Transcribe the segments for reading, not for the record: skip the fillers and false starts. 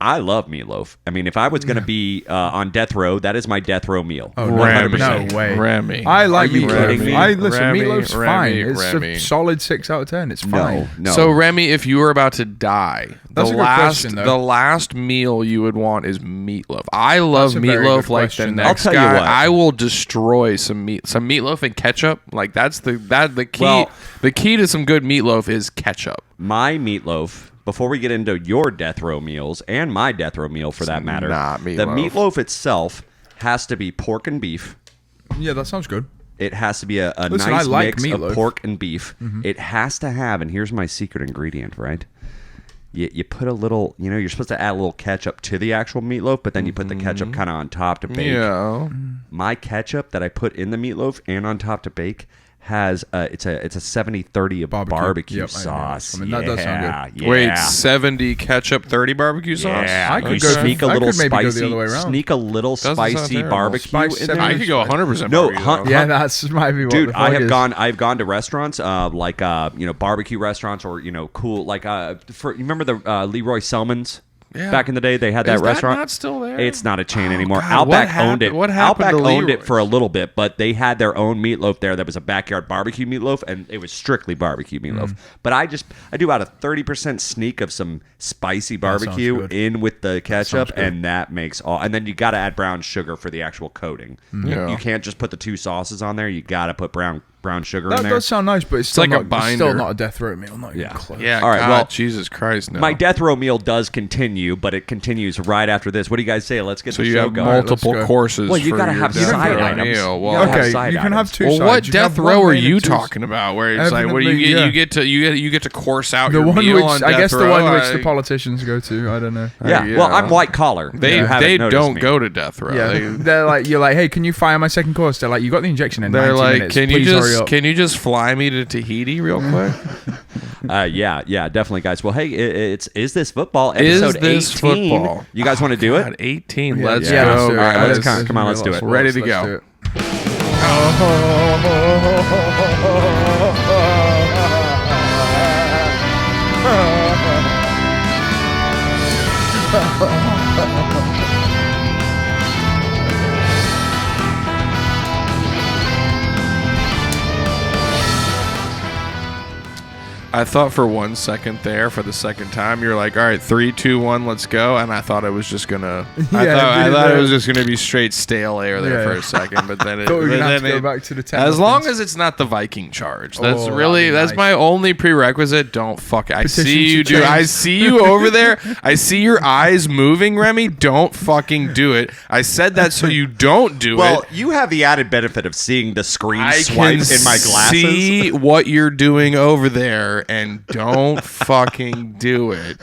I love meatloaf. I mean, if I was going to be on death row, that is my death row meal. Oh, 100%. no way. Remy. I like you kidding meatloaf. me? Listen, Remy, meatloaf's fine. It's Remy. a solid 6 out of 10. It's fine. No. So Remy, if you were about to die, That's a good question, though. the last meal you would want is meatloaf. I love That's a very meatloaf good like question, the though. next I'll tell you guy. what. I will destroy some meatloaf and ketchup. Like that's the key. Well- the key to some good meatloaf is ketchup. My meatloaf, before we get into your death row meals and my death row meal for that matter, not the meatloaf. meatloaf itself has to be pork and beef. Yeah, that sounds good. It has to be a Listen, nice I like mix meatloaf. of pork and beef. It has to have, and here's my secret ingredient, right? You put a little, you're supposed to add a little ketchup to the actual meatloaf, but then you put the ketchup kind of on top to bake. Yeah. My ketchup that I put in the meatloaf and on top to bake has it's a 70-30 of barbecue Yep, I know. sauce. I mean, that does sound good. Yeah. Wait, 70 ketchup, 30 barbecue sauce? Yeah, I could you go- sneak a I little could maybe go the spicy, other way around. sneak a little Doesn't sound spicy terrible. barbecue. Spice in there. 70. I could go 100% No, barbecue sauce. Yeah, that's might be what Dude, the I fuck have is. I've gone to restaurants like barbecue restaurants or cool like you remember the Leroy Selman's Yeah. back in the day they had that Is that restaurant. not still there? It's not a chain anymore. God, Outback what owned it. happened- what happened Outback to owned it Leroy's? for a little bit, but they had their own meatloaf there that was a backyard barbecue meatloaf, and it was strictly barbecue meatloaf. But I do about a 30% sneak of some spicy barbecue good. in with the ketchup, sounds good. and that makes all. And then you got to add brown sugar for the actual coating. Yeah. You can't just put the two sauces on there. You got to put brown sugar That in there. does sound nice, but it's still like a not, it's still binder. not a death row meal. Not even Yeah. close. Yeah, All right, God, well, Jesus Christ, no. My death row meal does continue, but it continues right after this. What do you guys say? Let's get so the you show have going. multiple let's go. courses. Well, you for gotta your have death side row items. meal. You Well, gotta have Okay, side you can have items. two well, sides. what You can death have row one are main you and two- talking about? Where it's like, what do Evidently, yeah. you get to course out The your one meal which on I death guess the row? one which the politicians go to. I don't know. Yeah. Yeah. Well, I'm white collar. They You haven't they noticed don't me. go to death row. Yeah, they're like, you're like, hey, can you fire my second course? They're like, you got the injection in They're 90 like, minutes. can you Please hurry up. just fly me to Tahiti real quick? Yeah, definitely, guys. Well, hey, it's Is This Football Is episode This 18. Football? You guys want to do God, it? 18. Yeah, Let's yeah, go. let's do it. All right, let's Let's- come on, let's do it. Ready to let's go. do it. I thought for 1 second there, for the second time, you're like, all right, 3, 2, 1, let's go. And I thought it was just gonna. I Yeah, thought dude, it was just gonna be straight stale air there Yeah. for a second, but then it. Thought we were but gonna have then to go it- back to the 10 as long muffins. as it's not the Viking charge. That's Oh, really that'd that's be my nice. only prerequisite. Don't fuck it. I Petition see you, to dude. I change. see you over there. I see your eyes moving, Remy. Don't fucking do it. I said that so you don't do Well, it. you have the added benefit of seeing the screen I swipe can in my glasses. see what you're doing over there, and don't fucking do it.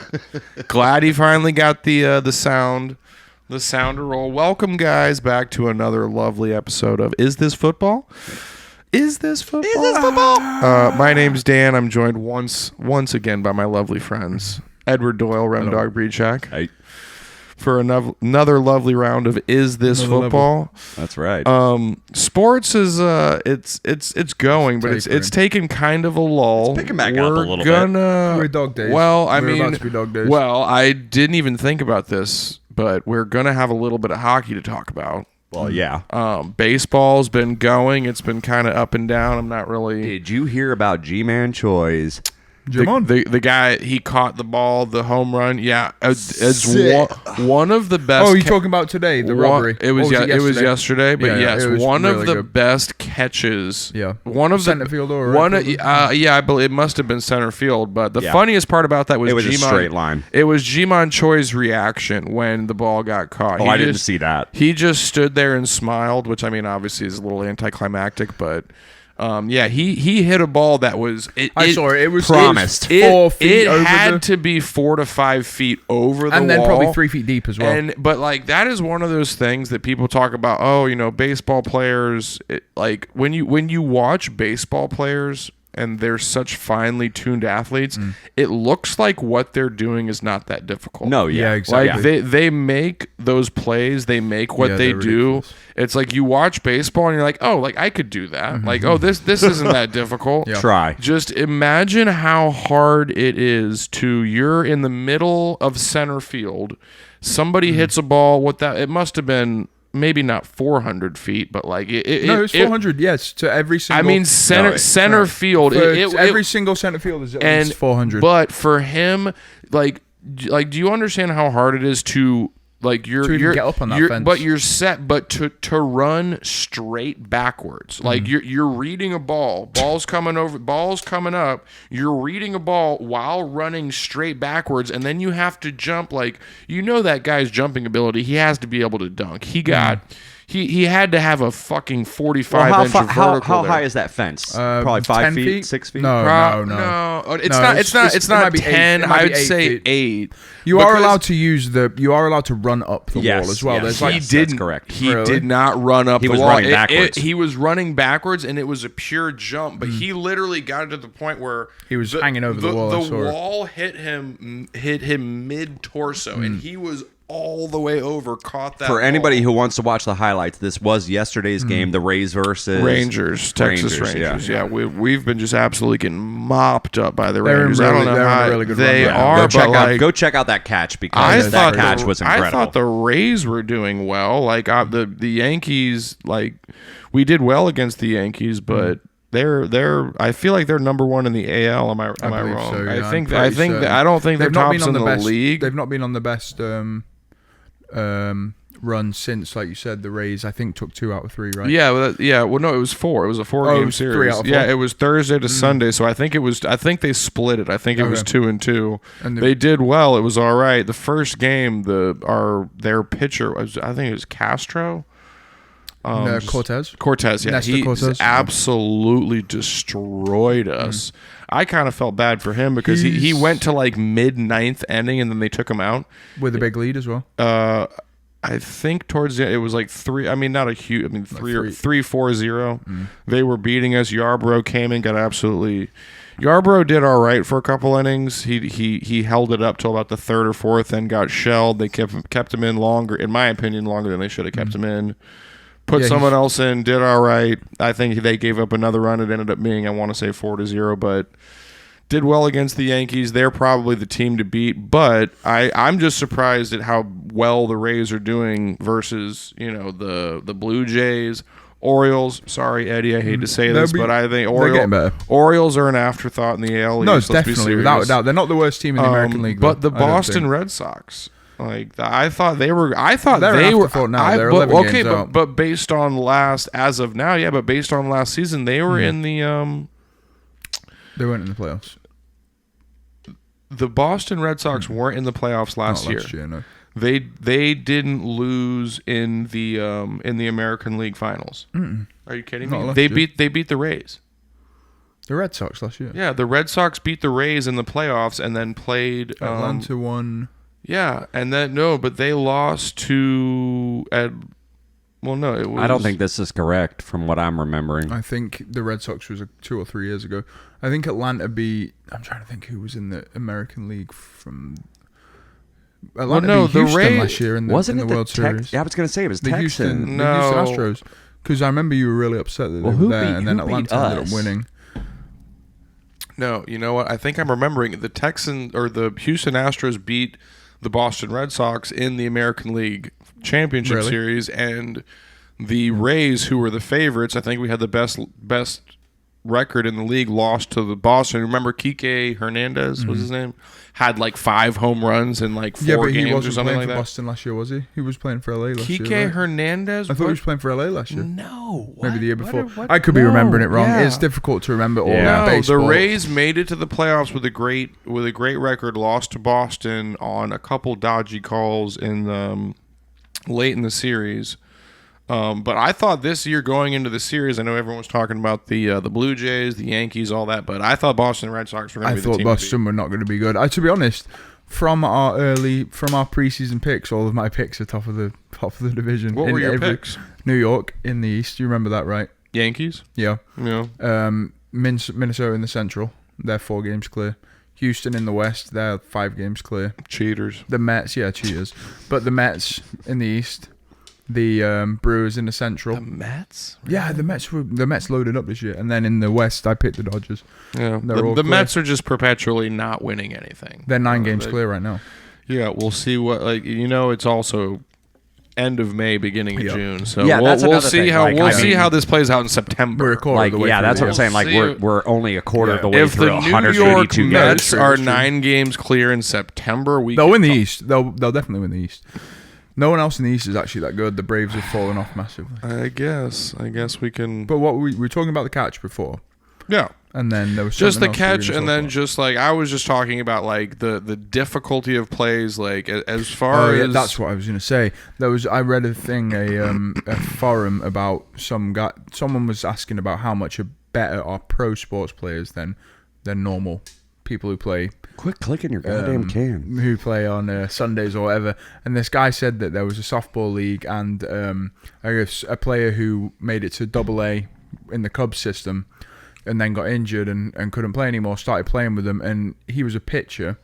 Glad he finally got the sound to roll. Welcome, guys, back to another lovely episode of Is This Football? Is this football? Is This Football? My name's Dan. I'm joined once again by my lovely friends Edward Doyle, Rem Dog Breed Shack, Hey, for another lovely round of Is This Another Football? that's right. Sports is it's going, but it's taken kind of a lull. It's picking back up a little bit. We're dog days. Well, I We're mean, about to be dog days. well, I didn't even think about this, but we're gonna have a little bit of hockey to talk about. Well, yeah. Baseball's been going. It's been kind of up and down. I'm not really. Did you hear about G-Man Choi's? The guy, he caught the ball, the home run. Yeah, it's Sick. one of the best. Oh, you're talking about today, the robbery. It was Or it was yesterday, but Yeah, yes, it was one of really the good. best catches. Yeah. one of Center the field or one. right field? I believe it must have been center field. But the Yeah. funniest part about that was It was a Jimon- straight line. It was Jimon Choi's reaction when the ball got caught. Oh, I didn't see that. He just stood there and smiled, which I mean, obviously is a little anticlimactic, but. Yeah, he hit a ball that was. I saw it. It was promised. 4 feet It over had the, to be 4 to 5 feet over the and then wall, probably 3 feet deep as well. But like that is one of those things that people talk about. Oh, baseball players. Like when you watch baseball players and they're such finely tuned athletes, it looks like what they're doing is not that difficult. No, yeah, exactly. Like they make those plays, they make what they do. Ridiculous. It's like you watch baseball and you're like, oh, like I could do that. Like, oh, this isn't that difficult. Try. Just imagine how hard it is you're in the middle of center field. Somebody hits a ball. It must have been maybe not 400 feet, but like it was 400. Yes, to every single. I mean, center field. Every single center field is at least 400. But for him, like, do you understand how hard it is to? Like you're get up on that fence. But you're set. But to run straight backwards, like you're reading a ball's coming up. You're reading a ball while running straight backwards, and then you have to jump. Like that guy's jumping ability. He has to be able to dunk. He had to have a fucking 45-inch vertical. How high is that fence? Probably 5 feet, 6 feet. No. It's not 10. I would say 8. You are allowed to run up the wall as well. Yes, that's correct. He did not run up the wall. He was running backwards. He was running backwards, and it was a pure jump. But he literally got it to the point where he was hanging over the wall. The wall hit him mid torso, and he was all the way over, caught that. For anybody who wants to watch the highlights, this was yesterday's game, the Rays versus Texas Rangers. Yeah, we've been just absolutely getting mopped up by the They're Rangers. I don't know how really good they run. are. Go check out that catch because that catch was incredible. I thought the Rays were doing well. Like the Yankees, like we did well against the Yankees, but. I feel like they're number 1 in the AL. Am I wrong? So, yeah, I don't think they're tops in the league. They've not been on the best run since, like you said, the Rays. I think took 2 out of 3, right? Yeah, well, no, it was 4. It was a 4-game series. 3 out of 4. Yeah, it was Thursday to Sunday. So I think they split it. I think it was 2-2. And they did well. It was all right. The first game, their pitcher was, I think it was Castro. Cortez, yeah. He absolutely destroyed us. I kind of felt bad for him because he went to like mid-9th inning and then they took him out. With a big lead as well. I think towards the end, it was like 3. I mean, not a huge. I mean, 3-4-0. They were beating us. Yarbrough came and got absolutely. Yarbrough did all right for a couple innings. He held it up till about the 3rd or 4th and got shelled. They kept him in longer, in my opinion, longer than they should have kept him in. Put someone else in, did all right. I think they gave up another run. It ended up being, I want to say, 4-0, but did well against the Yankees. They're probably the team to beat, but I'm just surprised at how well the Rays are doing versus, the Blue Jays, Orioles. Sorry, Eddie, I hate to say this, but I think Orioles are an afterthought in the AL East. No, definitely, without a doubt. They're not the worst team in the American League. But the Boston Red Sox. I thought they were. Now. They're 11 games out. But based on as of now, but based on last season, they were in the. They weren't in the playoffs. The Boston Red Sox weren't in the playoffs last year. No. They didn't lose in the American League Finals. Are you kidding me? They beat the Rays. The Red Sox last year. Yeah, the Red Sox beat the Rays in the playoffs and then played. Atlanta won. Yeah, and but they lost to. It was. I don't think this is correct from what I'm remembering. I think the Red Sox was 2 or 3 years ago. I think Atlanta beat. I'm trying to think who was in the American League from. Atlanta beat Houston last year in the World Series. Yeah, I was going to say it was the Houston. The Houston Astros. Because I remember you were really upset that they were there, and then Atlanta ended up winning. No, you know what? I think I'm remembering the Houston Astros beat the Boston Red Sox in the American League Championship Series, and the Rays, who were the favorites, I think we had the best record in the league, lost to the Boston. Remember Kike Hernandez was his name? Had like 5 home runs in like 4 games or something like that. He wasn't playing for Boston last year, was he? He was playing for LA last year. Kike Hernandez? I thought he was playing for LA last year. No. Maybe the year before. I could be remembering it wrong. Yeah. It's difficult to remember all that baseball. The Rays made it to the playoffs with a great record, lost to Boston on a couple dodgy calls in late in the series. But I thought this year going into the series, I know everyone was talking about the Blue Jays, the Yankees, all that, but I thought Boston Red Sox were going to be the team. I thought Boston were not going to be good. To be honest, from our preseason picks, all of my picks are top of the division. What were your picks? New York in the East. You remember that, right? Yankees? Yeah. Yeah. Minnesota in the Central. They're 4 games clear. Houston in the West. They're 5 games clear. Cheaters. The Mets, cheaters. But the Mets in the East. The Brewers in the Central. The Mets? Yeah, the Mets loaded up this year. And then in the West, I picked the Dodgers. Yeah, the Mets are just perpetually not winning anything. They're 9 games clear right now. Yeah, we'll see what it's also end of May, beginning of June. So we'll see how this plays out in September. We're a quarter of the way that's what I'm saying. Like we're only a quarter of the way through 182 If the New York games. Mets are 9 games clear in September, they'll win the East. They'll definitely win the East. No one else in the East is actually that good. The Braves have fallen off massively. I guess we can. But what we were talking about the catch before. Yeah. And then there was just the catch, and then just like I was just talking about like the difficulty of plays, like as far as that's what I was gonna say. I read a thing, a forum about some guy. Someone was asking about how much better are pro sports players than normal people who play. Quit clicking your goddamn can. Who play on Sundays or whatever. And this guy said that there was a softball league and I guess a player who made it to AA in the Cubs system and then got injured and couldn't play anymore, started playing with them. And he was a pitcher,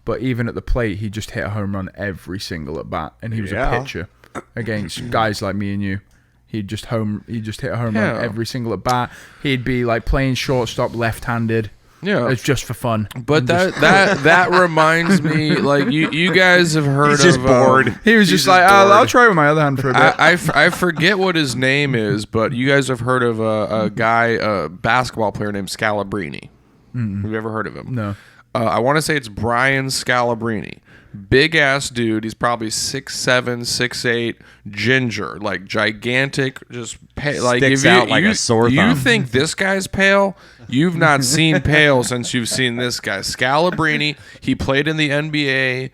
but even at the plate, he just hit a home run every single at bat. And he was a pitcher against guys like me and you. He'd just hit a home run every single at bat. He'd be like playing shortstop left-handed. Yeah, it's just for fun. But that reminds me, like you guys have heard He's just of bored. He was just like, I'll try with my other hand for a bit. I forget what his name is, but you guys have heard of a guy, a basketball player named Scalabrini. Have you ever heard of him? No. I want to say it's Brian Scalabrini. Big ass dude. He's probably 6'7", 6'8", ginger, like gigantic. Just like sticks out like a sore thumb. You think this guy's pale? You've not seen pale since you've seen this guy. Scalabrini. He played in the NBA.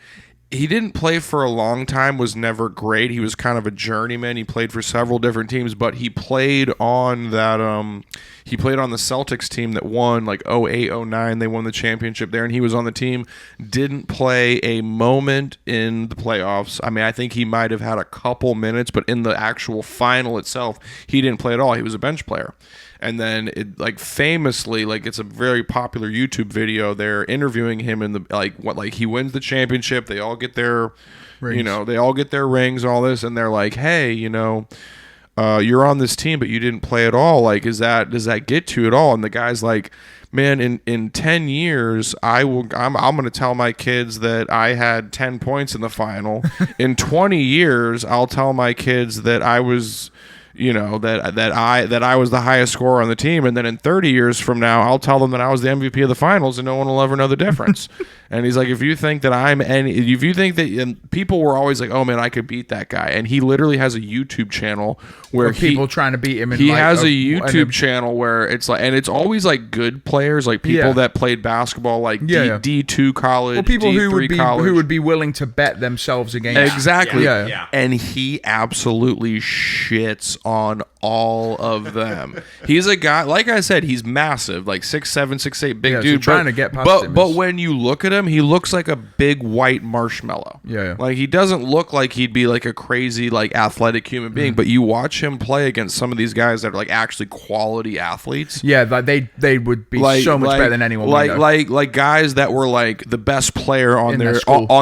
He didn't play for a long time, was never great. He was kind of a journeyman. He played for several different teams, but he played on that he played on the Celtics team that won like 08, 09. They won the championship there, and he was on the team. Didn't play a moment in the playoffs. I mean, I think he might have had a couple minutes, but in the actual final itself, he didn't play at all. He was a bench player. And then it like famously, like it's a very popular YouTube video. They're interviewing him in the he wins the championship. They all get their rings. They all get their rings, all this, and they're like, hey, you're on this team, but you didn't play at all. Like, does that get to you at all? And the guy's like, man, in 10 years, I'm going to tell my kids that I had 10 points in the final. In 20 years, I'll tell my kids that I was, that I was the highest scorer on the team. And then in 30 years from now, I'll tell them that I was the MVP of the finals and no one will ever know the difference. And he's like, if you think that people were always like, oh man, I could beat that guy. And he literally has a YouTube channel where people trying to beat him. He has a YouTube channel where it's like, and it's always like good players, like people that played basketball, like D2 college, people D3 who would be willing to bet themselves against. Exactly. Yeah. And he absolutely shits on all of them. He's a guy, like I said, he's massive, like 6'7", 6'8", big dude. So trying to get past him. But when you look at him, he looks like a big white marshmallow. Yeah. Like he doesn't look like he'd be like a crazy, like athletic human being. But you watch him play against some of these guys that are like actually quality athletes. Yeah, like they would be so much better than anyone. Like guys that were like the best player on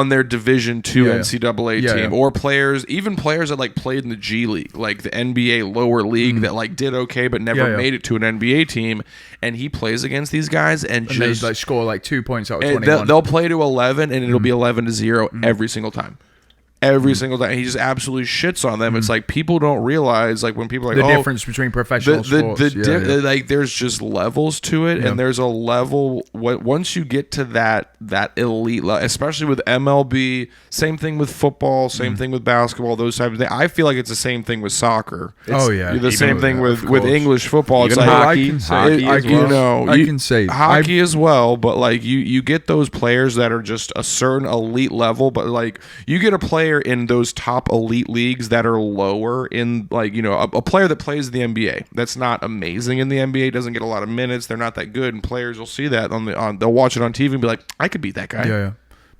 their Division II NCAA team, or even players that like played in the G League, like the NBA lower league that like did okay but never made it to an NBA team. And he plays against these guys and just they like score like 2 points out of 21. They'll play to 11 and it'll be 11-0 every single time. Every single time. He just absolutely shits on them. It's like people don't realize, like when people are like, the difference between professional sports. Like there's just levels to it, and there's a level once you get to that elite level, especially with MLB, same thing with football, same thing with basketball, those types of things. I feel like it's the same thing with soccer. The same thing with English football. It's like hockey I can say hockey as well, but like you get those players that are just a certain elite level, but like you get a player in those top elite leagues that are lower in, like, a player that plays the NBA that's not amazing in the NBA, doesn't get a lot of minutes, they're not that good, and players will see that they'll watch it on TV and be like, I could beat that guy.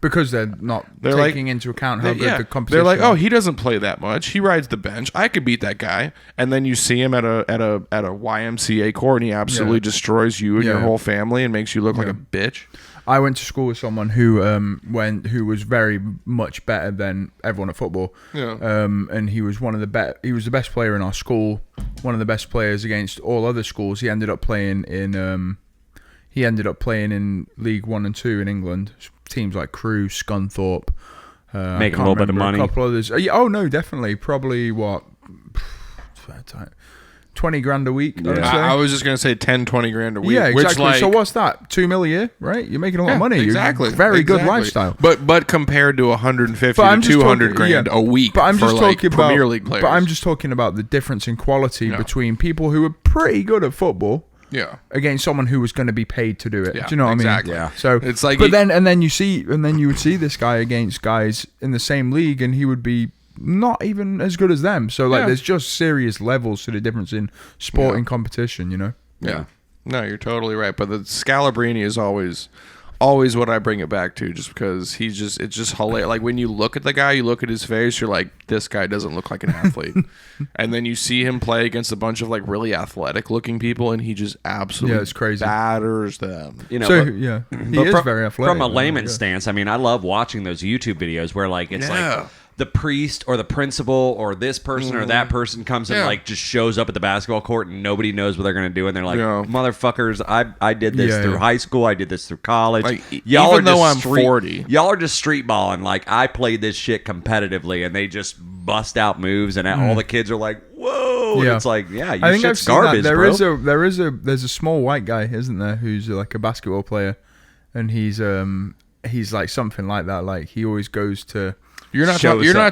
because they're not taking into account how good the competition. They're like, is. oh, he doesn't play that much. He rides the bench. I could beat that guy. And then you see him at a YMCA court, and he absolutely destroys you and your whole family and makes you look like a bitch. I went to school with someone who was very much better than everyone at football. Yeah. And he was he was the best player in our school, one of the best players against all other schools. He ended up playing in League 1 and 2 in England. Teams like Crewe, Scunthorpe, making a little bit of money. A couple others. Oh no, definitely. Probably what, 20 grand a week. Yeah. I was just gonna say 10, 20 grand a week. Yeah, exactly. Which, so what's that? $2 million a year, right? You're making a lot of money. Exactly. Very good lifestyle. But compared to 150 to 200 grand a week. But I'm just talking about Premier League players. But I'm just talking about the difference in quality between people who are pretty good at football. Yeah. Against someone who was going to be paid to do it. Yeah, Do you know what exactly. I mean? Yeah. So it's like, but then you would see this guy against guys in the same league, and he would be not even as good as them. So there's just serious levels to the difference in sport and competition. You know? Yeah. No, you're totally right. But the Scalabrini is always what I bring it back to, just because it's just hilarious. Like when you look at the guy, you look at his face, you're like, this guy doesn't look like an athlete. And then you see him play against a bunch of like really athletic looking people, and he just absolutely it's crazy. batters them. You know, so he is very athletic. From a layman's stance, I mean, I love watching those YouTube videos where like it's like the priest or the principal or this person or that person comes and like just shows up at the basketball court and nobody knows what they're going to do, and they're like, motherfuckers, I did this through high school, I did this through college. Like, even though I'm 40. Y'all are just street balling. Like, I played this shit competitively, and they just bust out moves, and all the kids are like, whoa. And it's like, yeah, I think shit's I've seen garbage, that. bro. There's a small white guy, isn't there, who's like a basketball player, and he's like something like that. Like he always goes to. You're not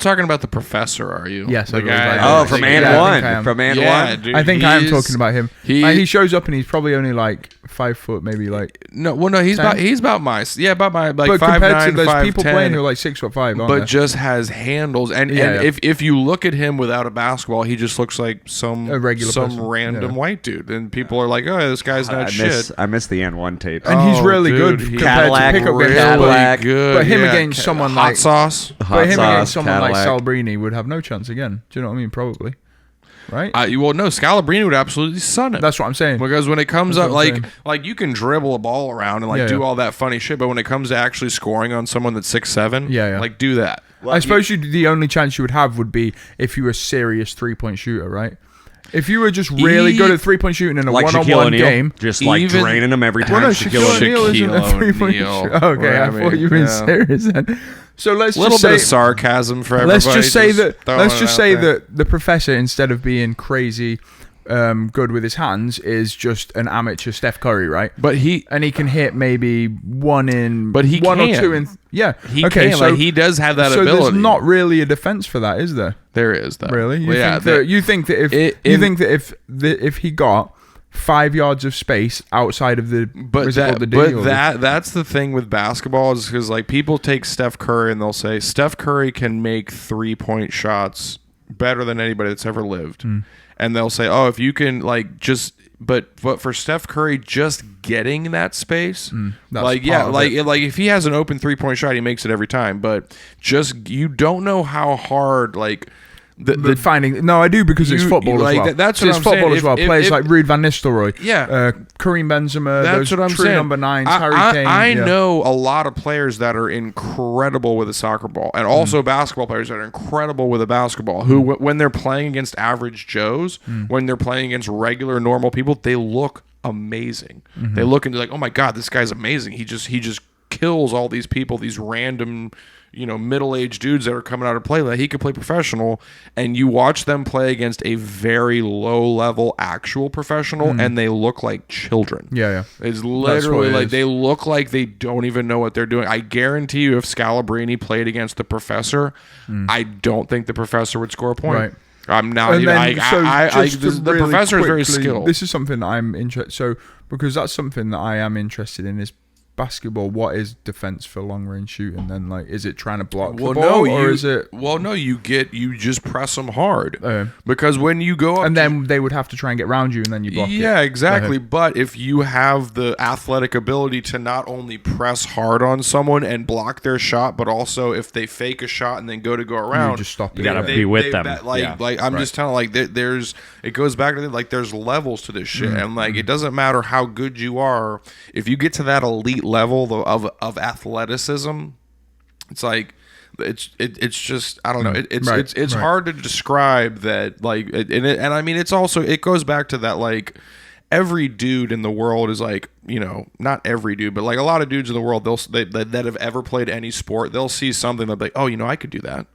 talking about the professor, are you? Yes, the guy. From And One. From And One. Dude, I think I am talking about him. He shows up and he's probably only like 5 foot, maybe like. No, he's 10? about my like but 5'9", compared to those 5'10", people playing who are like 6'5", aren't but they? just has handles. And if you look at him without a basketball, he just looks like some random white dude. And people are like, oh, this guy's not shit. I miss the And One tape. And he's really good compared to pickup games. Cadillac. Good. But him against someone like Hot Sauce. But him against someone like Salbrini would have no chance again. Do you know what I mean? Probably. Right? Well, no, Scalabrini would absolutely sun it. That's what I'm saying. Because when it comes up, like you can dribble a ball around and do all that funny shit, but when it comes to actually scoring on someone that's 6'7", like do that. Well, I suppose the only chance you would have would be if you were a serious 3-point shooter, right? If you were just really good at 3-point shooting in a one-on-one game, just like draining them every time. Well, no, Shaquille O'Neal isn't a 3-point shooter. Okay, I thought you were being serious then. So let's just say bit of sarcasm for everybody. Let's just say that the professor, instead of being crazy good with his hands, is just an amateur Steph Curry, right? But he can hit maybe one or two in. Yeah, he can. So he does have that ability. So there's not really a defense for that, is there? There is, though. Really? You think that if he got 5 yards of space outside of the that's the thing with basketball, is because like people take Steph Curry and they'll say Steph Curry can make 3-point shots better than anybody that's ever lived, and they'll say, oh, if you can but for Steph Curry, just getting that space, if he has an open 3-point shot, he makes it every time, but just you don't know how hard I do, because it's football as well. That's what it's I'm football saying. as well. Players like Ruud van Nistelrooy, Kareem Benzema, that's those what I'm true saying. number 9s, Harry Kane. I know a lot of players that are incredible with a soccer ball, and also basketball players that are incredible with a basketball, who when they're playing against average Joes, when they're playing against regular normal people, they look amazing. They look and they're like, oh my god, this guy's amazing. He just kills all these people, these random middle-aged dudes that are coming out of play. Like, he could play professional, and you watch them play against a very low-level actual professional, and they look like children. It's literally they look like they don't even know what they're doing. I guarantee you, if Scalabrini played against the professor, I don't think the professor would score a point. Right. I'm not even. The professor is very skilled. This is something I'm interested. So because that's something that I am interested in, is basketball, what is defense for long range shooting? Then, like, is it trying to block the Well, ball, no, or is it? Well, no, you just press them hard because when you go up and then they would have to try and get around you, and then you block it. Yeah, exactly. But if you have the athletic ability to not only press hard on someone and block their shot, but also if they fake a shot and then go around, you just stop. You gotta be with them. Like I'm just telling, like there's it goes back to like there's levels to this shit, and like it doesn't matter how good you are if you get to that elite level of athleticism. It's like it's just I don't know. It's hard to describe that, like, and I mean it's also it goes back to that, like, every dude in the world is like, you know, not every dude, but like a lot of dudes in the world, that have ever played any sport, they'll see something, they'll be like, oh, you know, I could do that.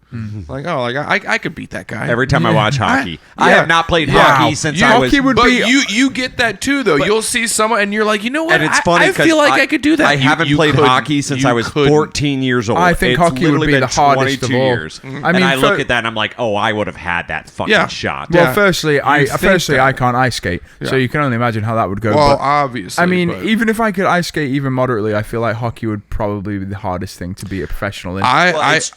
Like, oh, like I could beat that guy. Every time I watch hockey, I have not played hockey since I was. But you get that too, though. You'll see someone, and you're like, you know what? And it's funny I feel like I could do that. I haven't played hockey since I was 14 years old. I think it's hockey would be the hardest of all. Years. I mean, I look at that and I'm like, oh, I would have had that fucking shot. Well, firstly, I can't ice skate, so you can only imagine how that would go. Well, obviously, I mean, even if I could ice skate even moderately, I feel like hockey would probably be the hardest thing to be a professional in.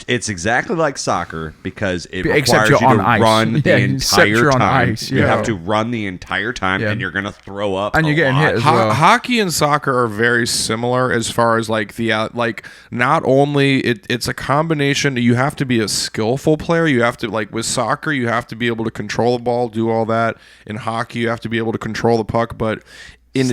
It's exactly like soccer because it except requires you to ice. run the entire time. Ice, you have to run the entire time, and you're gonna throw up. And you're getting hit as well. Hockey and soccer are very similar as far as like the like. Not only it's a combination. You have to be a skillful player. You have to, like with soccer, you have to be able to control the ball, do all that. In hockey, you have to be able to control the puck, but in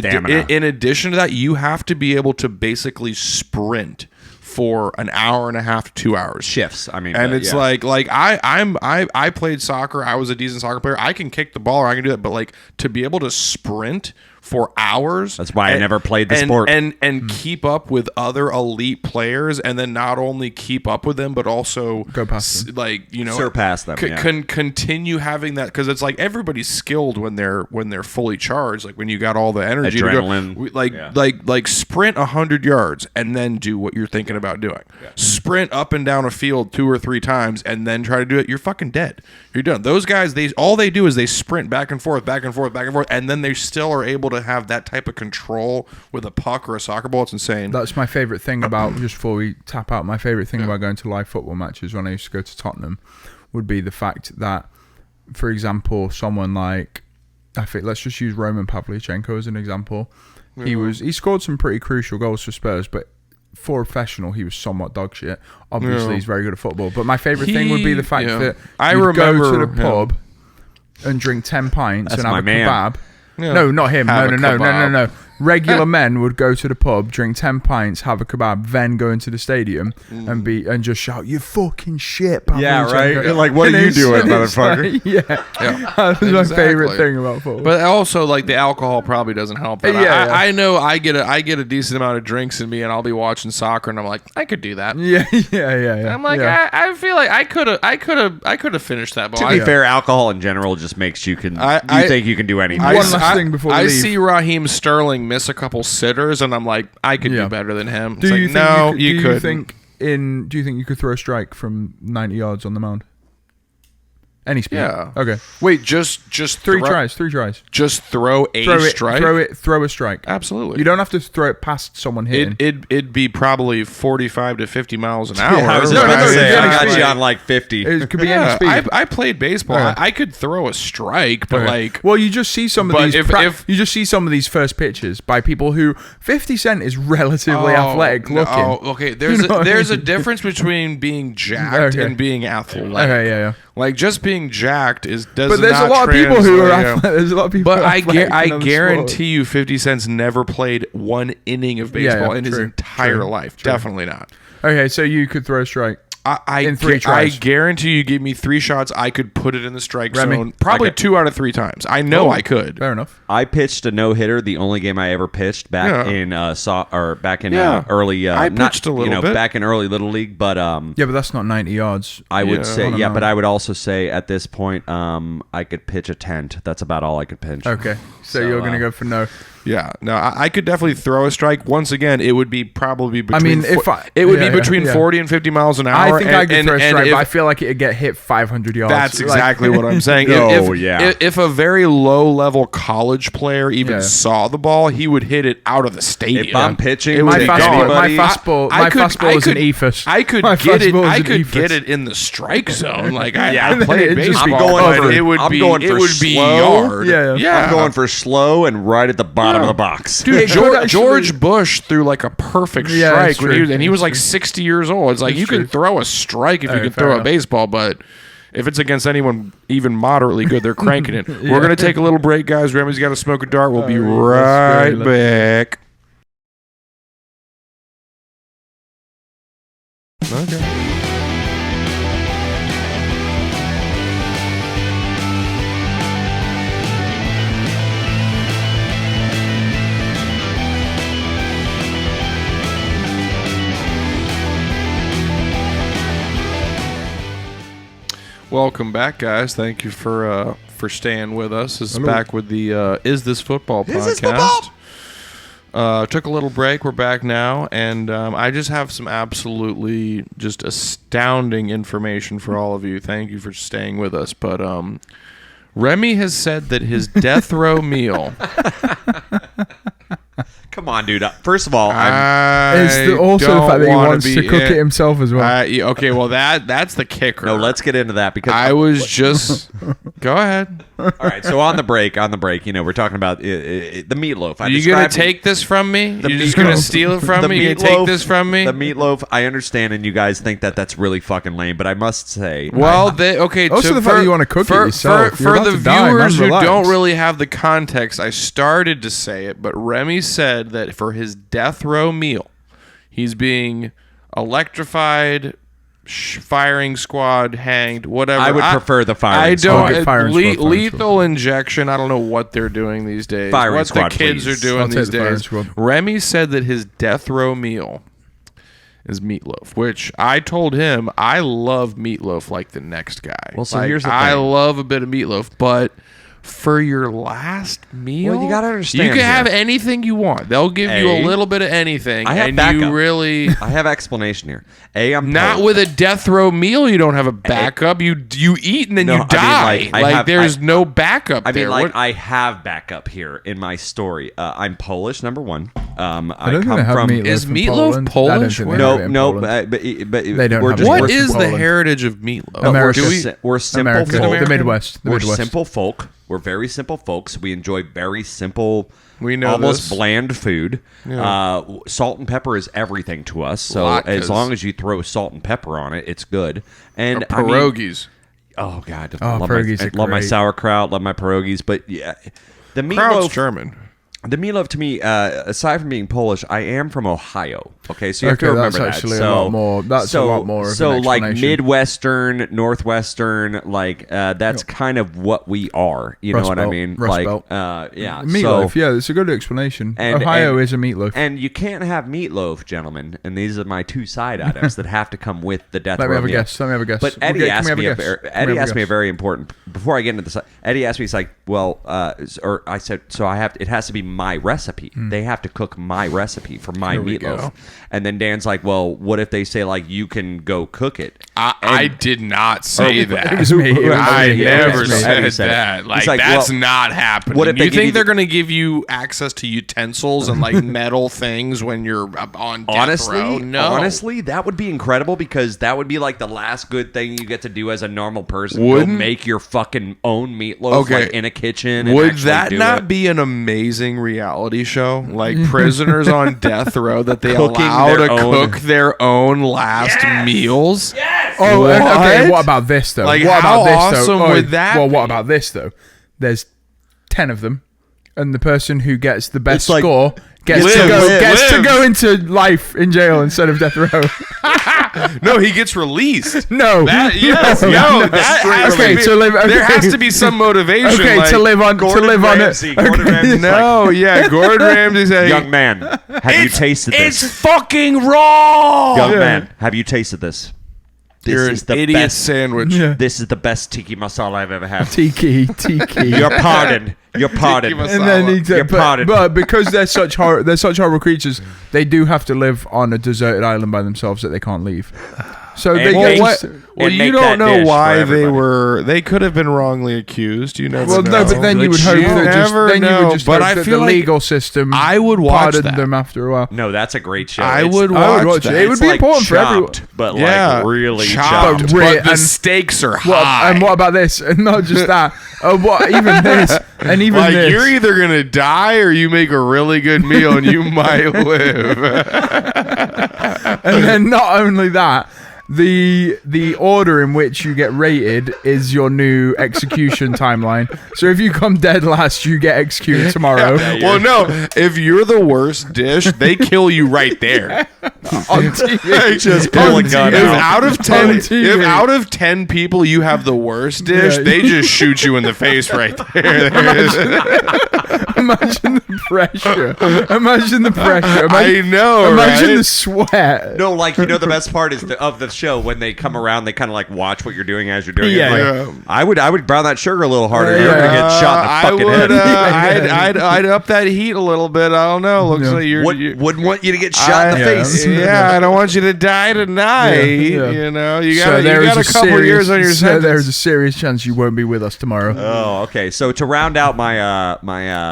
addition to that, you have to be able to basically sprint for an hour and a half to 2 hours shifts. I mean, and it's like I played soccer. I was a decent soccer player. I can kick the ball or I can do that, but like to be able to sprint for hours. That's why I never played the sport. And keep up with other elite players, and then not only keep up with them, but also go past them. Like, you know, surpass them. Continue having that, because it's like everybody's skilled when they're fully charged. Like when you got all the energy, adrenaline, to go, like sprint 100 yards and then do what you're thinking about doing. Yeah. Sprint up and down a field 2 or 3 times and then try to do it. You're fucking dead. You're done. Those guys, all they do is they sprint back and forth, back and forth, back and forth, and then they still are able to have that type of control with a puck or a soccer ball. It's insane. That's my favorite thing about, just before we tap out, my favorite thing about going to live football matches when I used to go to Tottenham would be the fact that, for example, someone like, I think, let's just use Roman Pavlyuchenko as an example. He scored some pretty crucial goals for Spurs, but for a professional, he was somewhat dog shit. Obviously, he's very good at football. But my favorite thing would be the fact that you'd go to the pub and drink 10 pints and have a kebab. Yeah. No, not him. No. Regular men would go to the pub, drink 10 pints, have a kebab, then go into the stadium and just shout, "You fucking shit!" Yeah, right. You're like, what are you doing, motherfucker? Like, that's my favorite thing about football. But also, like, the alcohol probably doesn't help. I know I get a decent amount of drinks in me, and I'll be watching soccer, and I'm like, I could do that. Yeah. I'm like, I feel like I could have finished that ball. To be fair, alcohol in general just makes you think you can do anything. One last thing before we leave. see Raheem Sterling miss a couple sitters, and I'm like, I could do better than him. Do you think you could throw a strike from 90 yards on the mound? Any speed? Yeah. Okay. Wait, just three tries. Just throw a strike? Throw a strike. Absolutely. You don't have to throw it past someone hitting. It'd be probably 45 to 50 miles an hour. Yeah, I was just about to say, I got you on like 50. It could be any speed. I played baseball. I could throw a strike, but like... Well, you just see some of these... you just see some of these first pitches by people who... 50 Cent is relatively athletic looking. Oh, okay. There's a difference between being jacked and being athletic. Okay, yeah. Like, just being jacked does not But there's a lot of people who are athletic. There's a lot of people. But I guarantee you, 50 Cent's never played one inning of baseball in his entire life. True. Definitely not. Okay, so you could throw a strike. In 3 tries. I guarantee you, give me 3 shots, I could put it in the strike zone. Probably 2 out of 3 times. I know I could. Fair enough. I pitched a no-hitter, the only game I ever pitched back in early. I pitched a little bit back in early Little League, but but that's not 90 yards. I would say but I would also say at this point, I could pitch a tent. That's about all I could pitch. Okay, so you're gonna go for no. Yeah, no, I could definitely throw a strike. Once again, it would be probably between. It would be between 40 and 50 miles an hour. I think I could throw a strike, but I feel like it'd get hit 500 yards. That's exactly what I'm saying. If a very low-level college player even saw the ball, he would hit it out of the stadium. If I'm pitching, my fastball is an ephus. I could get it in the strike zone. Like I played baseball. It would be yard. Yeah, I'm going for slow and right at the bottom of the box. Dude, George Bush threw like a perfect strike when he was like 60 years old. It's like you can throw a strike if you can throw a baseball, but if it's against anyone even moderately good, they're cranking it. We're going to take a little break, guys. Remy's got to smoke a dart. We'll be right back. Okay. Welcome back, guys. Thank you for staying with us. This is back with the Is This Football podcast. Is this football? Took a little break. We're back now, and I just have some absolutely just astounding information for all of you. Thank you for staying with us. But Remy has said that his death row meal. Come on, dude. First of all, it's also the fact that he wants to cook it himself as well. Okay, well that's the kicker. No, let's get into that because I was just. Go ahead. All right, so on the break, we're talking about the meatloaf. Are you gonna take this from me? You're just gonna steal it from me? You gonna take this from me? The meatloaf. I understand, and you guys think that that's really fucking lame, but I must say, also the fact that you want to cook it yourself. For the viewers who don't really have the context, I started to say it, but Remy said that for his death row meal, he's being electrified, firing squad, hanged, whatever. I would prefer the firing squad. Lethal injection. I don't know what they're doing these days. Firing squad, what the kids are doing these days. Remy said that his death row meal is meatloaf, which I told him I love meatloaf like the next guy. Well, so here's the thing. I love a bit of meatloaf, but for your last meal, well, you gotta understand. You can have anything you want. They'll give you a little bit of anything. I have backup. I have explanation here. I'm not with a death row meal. You don't have a backup. You eat and then you die. I mean, there's no backup. I mean, I have backup here in my story. I'm Polish, number one. I don't come from. Is meatloaf Polish? No, but they don't. What is the heritage of meatloaf? America. We're simple folk. The Midwest. We're simple folk. We're very simple folks. We enjoy very simple, almost bland food. Yeah. Salt and pepper is everything to us. So as long as you throw salt and pepper on it, it's good. And pierogies. Oh God, pierogies love my sauerkraut, love my pierogies. But yeah, the meatloaf. German. The meatloaf to me, aside from being Polish, I am from Ohio. Okay, so you have to remember that's actually a lot more. That's a lot more. So like Midwestern, Northwestern, like that's kind of what we are. You know what I mean? Rust Belt. Yeah. Meatloaf. Yeah, it's a good explanation. Ohio is a meatloaf. And you can't have meatloaf, gentlemen. And these are my two side items that have to come with the death row meal. Let me have a guess. But Eddie asked me a very important. Before I get into this, Eddie asked me, he's like, well, or I said, so I have. It has to be my recipe. They have to cook my recipe for my meatloaf. And then Dan's like, well, what if they say like you can go cook it? I did not say that. It was me. I never said that. Like that's not happening. What if you think they're going to give you access to utensils and like metal things when you're on death row? No. Honestly, that would be incredible because that would be like the last good thing you get to do as a normal person. Go make your fucking own meatloaf like, in a kitchen. Would that not be an amazing reality show? Like prisoners on death row that they allow to cook their own last meals? Yes! Oh, okay. What about this though? Like, what how about this, awesome would that be? What about this though? There's 10 of them, and the person who gets the best score gets to go into life in jail instead of death row. No, he gets released. No. There has to be some motivation. Okay, like, to live on Gordon Ramsay. Gordon Ramsay saying, young man, have you tasted this? It's fucking raw. Young man, have you tasted this? You're is an the idiot best sandwich. Yeah. This is the best tiki masala I've ever had. Tiki. Your pardon. Your pardon. masala. And then Your pardon. but because they're such horrible creatures, they do have to live on a deserted island by themselves that they can't leave. So And they make- get What? And Well, you make don't that know dish why for they everybody. were. They could have been wrongly accused. You never Well, know. no, but then you would But hope you that never you know. would just But hope I that feel the like legal system I would watch pardoned that. them after a while. No, that's a great show. I It's- would I would watch watch that. it. It would it's be like important for everyone. chopped, but Yeah, like really chopped, chopped. But but the and- stakes are What, high. and what about this? And not just that. What even this? And even Like this. you're either gonna die or you make a really good meal and you might live. And then not only that, the order in which you get rated is your new execution timeline. So if you come dead last, you get executed tomorrow. Well, no, if you're the worst dish, they kill you right there. On TV. Just pull a gun If out. out of 10, On TV. if out of 10 people you have the worst dish, Yeah. they just shoot you in the face right there. Imagine the pressure. Imagine the pressure. I know, Imagine right? the sweat. No, like the best part is of the show when they come around, they kind of like watch what you're doing as you're doing Yeah, it. yeah. Like, I would brown that sugar a little harder. Yeah. You're gonna get shot in the I fucking would. head. I'd up that heat a little bit. I don't know. Looks Yeah. like you're. Wouldn't want you to get shot in the Yeah. face. Yeah, I don't want you to die tonight. Yeah. You know, you So got there you is got a a couple serious- years on your so sentence. there's a serious chance you won't be with us tomorrow. Oh, okay. So to round out my Are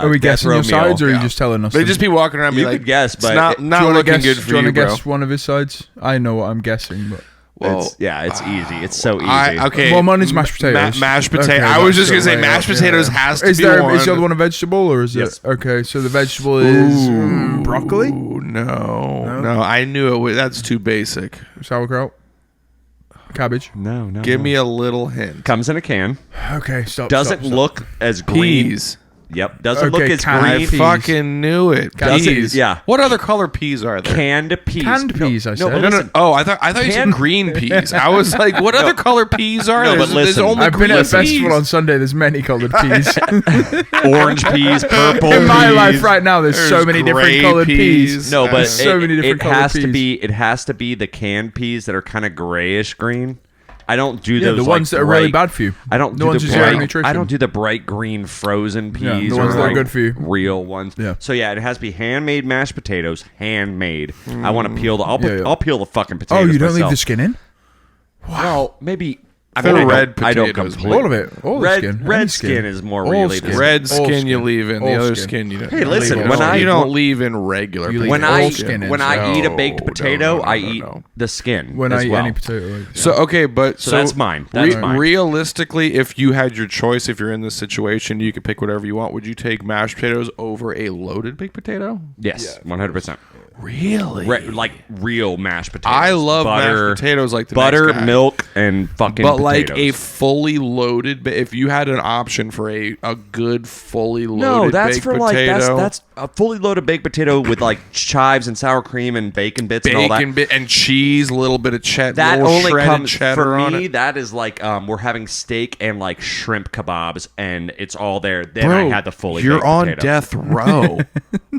we death guessing row your sides, or are meal, you just telling us? They them? just be walking around, and be You like, could guess, it's but not it- not do you wanna looking guess, good do for you you, want to bro. guess one of his sides? I know what I'm guessing, but Well, it's easy. It's so easy. okay. Well, mine is mashed potatoes. Mashed potato. Okay, I was that's just gonna the say way mashed up, potatoes yeah. has to is be there one. is the other one a vegetable, or is Yes. it okay? So the vegetable is broccoli, Ooh, no. I knew it. That's too basic. sauerkraut, cabbage. no. Give me a little hint. Comes in a can. Okay, stop. Doesn't stop. look as green. Peas. Yep. Doesn't look Okay, as canned I green. peas. fucking knew it. Doesn't- Peas. yeah. What other color peas are there? Canned peas. Canned peas, I No, said. but No, no. listen, Oh, I thought you said Canned- green peas. I was like, what other color peas are No, there? but listen, There's only I've green been at a peas. festival on Sunday. There's many coloured peas. orange peas, purple In my peas. life right now, there's so There's many different gray coloured peas. peas. No, but So many different it colored has to peas. be. It has to be the canned peas that are kind of grayish green. I don't do Yeah, those. the ones like that are really bright- bad for you. I don't The do ones the with zero bright. nutrition. I don't do the bright green frozen peas. Yeah, the or ones that are like good for you. Real ones. Yeah. So yeah, it has to be handmade mashed potatoes. Handmade. I want to peel the. Yeah. I'll peel the fucking Oh, potatoes. you don't leave myself. the skin in? Well, maybe. I For mean, red I don't potatoes, completely. All of it. All Red the skin. red Any skin is more All really. skin. the- Red All skin you skin. leave in. The All other skin. skin you don't. Hey, listen, leave when in. I- you don't leave in regular. You leave When all I skin in. when I eat a baked No, potato, no, I no, eat no. the skin. When as I eat well. any potato. Like, So okay, but So that's mine. That's mine. Realistically, if you had your choice, if you're in this situation, you could pick whatever you want. Would you take mashed potatoes over a loaded baked potato? Yes, 100%. Really? Like real mashed potatoes. I love butter, mashed potatoes like the butter, next guy. milk, and fucking. But like a potatoes. fully loaded, if you had an option for a good fully loaded No, that's baked for like potato, that's a fully loaded baked potato with like chives and sour cream and bacon bits and all that. bacon bit and cheese, a little bit of cheddar. That little only shredded comes cheddar for on me. it. That is like we're having steak and like shrimp kebabs, and it's all there. Then Bro, I had the fully. you're baked on potato. death row.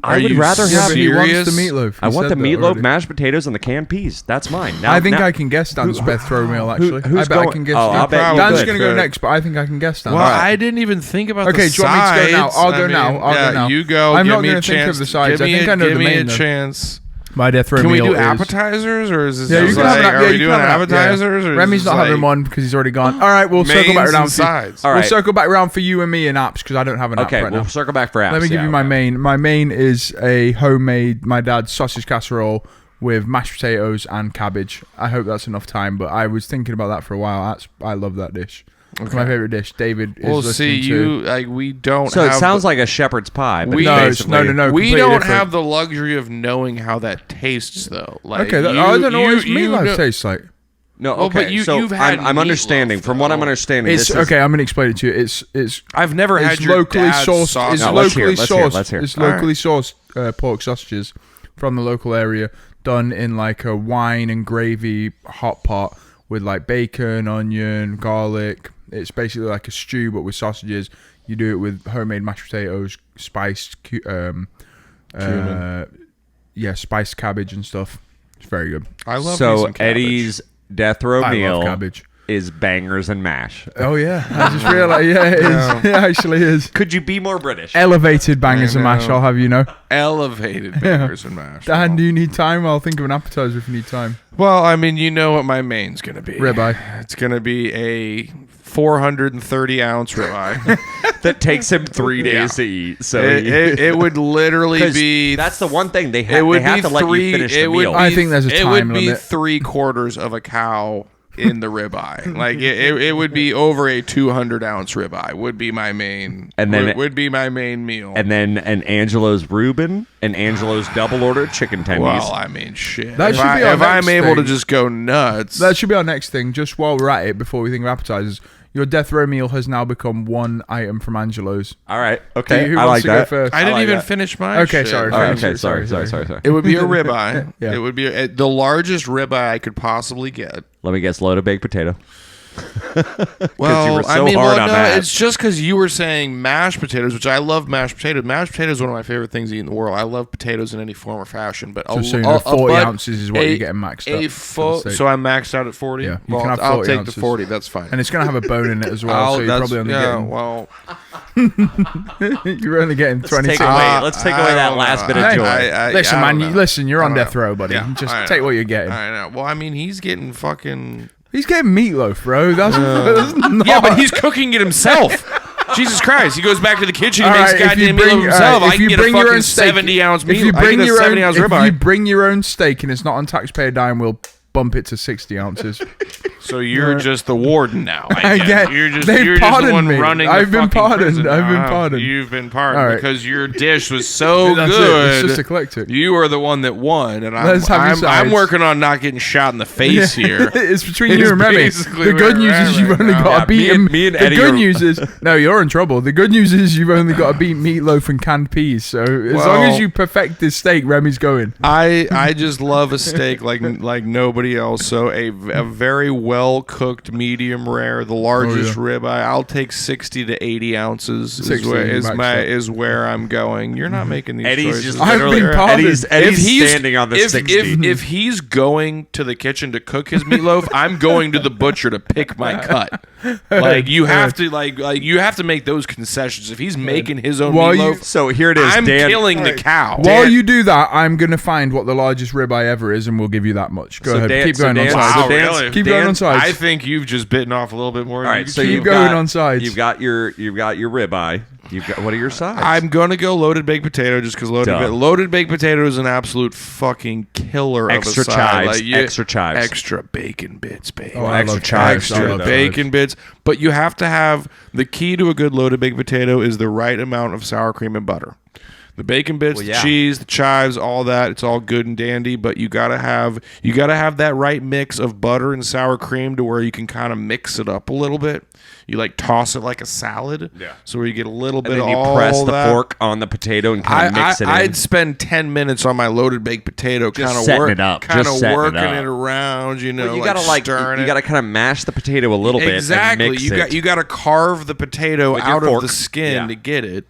I Are would you rather yeah, have. but he wants serious? the meatloaf. I He want the said that meatloaf, already. mashed potatoes, and the canned peas. That's mine. Now, I think now- I can guess Dan's best throw meal. Actually, who's I bet going- I can guess. Oh, I bet you Dan's could. gonna go next, but I think I can guess Dan. Well, All right. I didn't even think about Okay, the do you want me to go now? sides. I'll go I now. mean, I'll go yeah, now. You go. I'm give not me gonna a think of chance. the sides. Give I me think a, I know give the me main, a though. chance. My death row Can we meal do is- appetizers or is this? Yeah, you just can like, have an are we doing yeah. appetizers? Or is Remy's this not having like one because he's already gone. All right, we'll circle back mains around and for you. sides? All We'll right. circle back around for you and me and apps because I don't have an app Okay, right we'll now. circle back for apps. Let me give yeah, you my okay. main. My main is a homemade, my dad's sausage casserole with mashed potatoes and cabbage. I hope that's enough time, but I was thinking about that for a while. I love that dish. It's my favorite dish. David is Well, see, listening you to. like we don't. So it have sounds the, like a shepherd's pie. But We- it's No, it's- basically- no. we completely don't different. have the luxury of knowing how that tastes though. Like Okay, you, I don't know what his you meatloaf know- tastes like. No, Well, okay. but you- so you've had I'm understanding. meatloaf, From what I'm though. understanding, It's this is, okay. I'm going to explain it to you. It's I've never had it's your locally dad's sourced. sausage. It's No, let's hear locally it, let's hear it, sourced. let's hear it. It's All right. locally sourced pork sausages from the local area, done in like a wine and gravy hot pot with like bacon, onion, garlic. It's basically like a stew but with sausages. You do it with homemade mashed potatoes, spiced, spiced cabbage and stuff. It's very good. I love me so some cabbage. Eddie's death row I love meal cabbage. is bangers and mash. Oh yeah, I just realized. Yeah, it is. It actually is. Could you be more British? Elevated bangers and mash. I'll have you know. Elevated bangers and mash. Dan, do you need time? I'll think of an appetizer if you need time. Well, I mean, you know what my main's going to be. Ribeye. It's going to be a 430-ounce ribeye. That takes him 3 days to eat. So it would literally be... That's the one thing. They have to let you finish the meal. I think there's a time limit. It would be 3/4 of a cow in the ribeye. Like it would be over a 200-ounce ribeye would be my main, and then would be my main meal. And then an Angelo's Reuben, an Angelo's double order chicken tendies. Well, I mean, shit. That should be our if next I'm able to thing. just go nuts. That should be our next thing. Just while we're at it, before we think of appetizers, your death row meal has now become one item from Angelo's. All right, okay, Who I wants like to that. go first? I didn't like even that. finish my Okay, shit. sorry. All right, Finish okay, it. sorry. It would be a ribeye. Yeah. It would be the largest ribeye I could possibly get. Let me guess, loaded baked potato. Well, you were so hard on that. It's just because you were saying mashed potatoes, which I love mashed potatoes. Mashed potatoes is one of my favorite things to eat in the world. I love potatoes in any form or fashion. But So you know, 40 ounces is what you're getting maxed up. So I'm maxed out at 40? Yeah, you well, can have I'll 40 take ounces. the 40. That's fine. And it's going to have a bone in it as well, so you're probably only getting... you're only getting 26. Let's take away that last bit of joy. Listen, man, you're on death row, buddy. Yeah, Just take what you're getting. I know. Well, I mean, he's getting fucking... He's getting meatloaf, bro. That's not... Yeah, but he's cooking it himself. Jesus Christ. He goes back to the kitchen and All makes right, goddamn meatloaf himself. I can get a fucking steak, 70-ounce meat. If you bring your own, if ribeye. you bring your own steak and it's not on taxpayer dime, we'll bump it to 60 ounces. So you're just the warden now. I get. You're just They've the pardoned one me. running I've the been fucking pardoned. prison. I've been pardoned. You've been pardoned All right. because your dish was so That's good. It. It's just eclectic. You are the one that won, and Let's have your I'm sides. working on not getting shot in the face here. It's between you and Remy. basically The good where news we're is at you've right only now. got to beat him. me and The Eddie good are- news is no, you're in trouble. The good news is you've only got to beat meatloaf and canned peas. So as long as you perfect this steak, Remy's going. I just love a steak like nobody else. So a very well cooked medium rare, the largest ribeye. I'll take 60 to 80 ounces. 60 Is where I'm going. You're not making these Eddie's choices. just I've literally been pardoned. Eddie's standing on the 60. If he's going to the kitchen to cook his meatloaf, I'm going to the butcher to pick my cut. Like you have to you have to make those concessions. If he's making his own meatloaf, so here it is. I'm Dan, killing the cow. While you do that, I'm going to find what the largest ribeye ever is, and we'll give you that much. Go ahead. Keep going on sides. Wow, really? Keep going on sides. I think you've just bitten off a little bit more. All right, so keep you've going got, on sides. You've got your ribeye. You've got what are your sides? I'm gonna go loaded baked potato just because loaded baked potato is an absolute fucking killer. Extra of a side. chives, extra chives, extra bacon bits, baby. Oh, I extra love chives, extra bacon bits. But you have to have the key to a good loaded baked potato is the right amount of sour cream and butter. The bacon bits, the cheese, the chives, all that, it's all good and dandy, but you gotta have that right mix of butter and sour cream to where you can kind of mix it up a little bit. You like toss it like a salad, so where you get a little bit and then of you all press the that. fork on the potato and kind of mix it in. I'd spend 10 minutes on my loaded baked potato, kind of setting it up, kind of just setting working it up. it around. You know, Well, you gotta stirring you it. gotta kind of mash the potato a little bit. Exactly. And mix You got to carve the potato With your out of fork. the skin Yeah. to get it.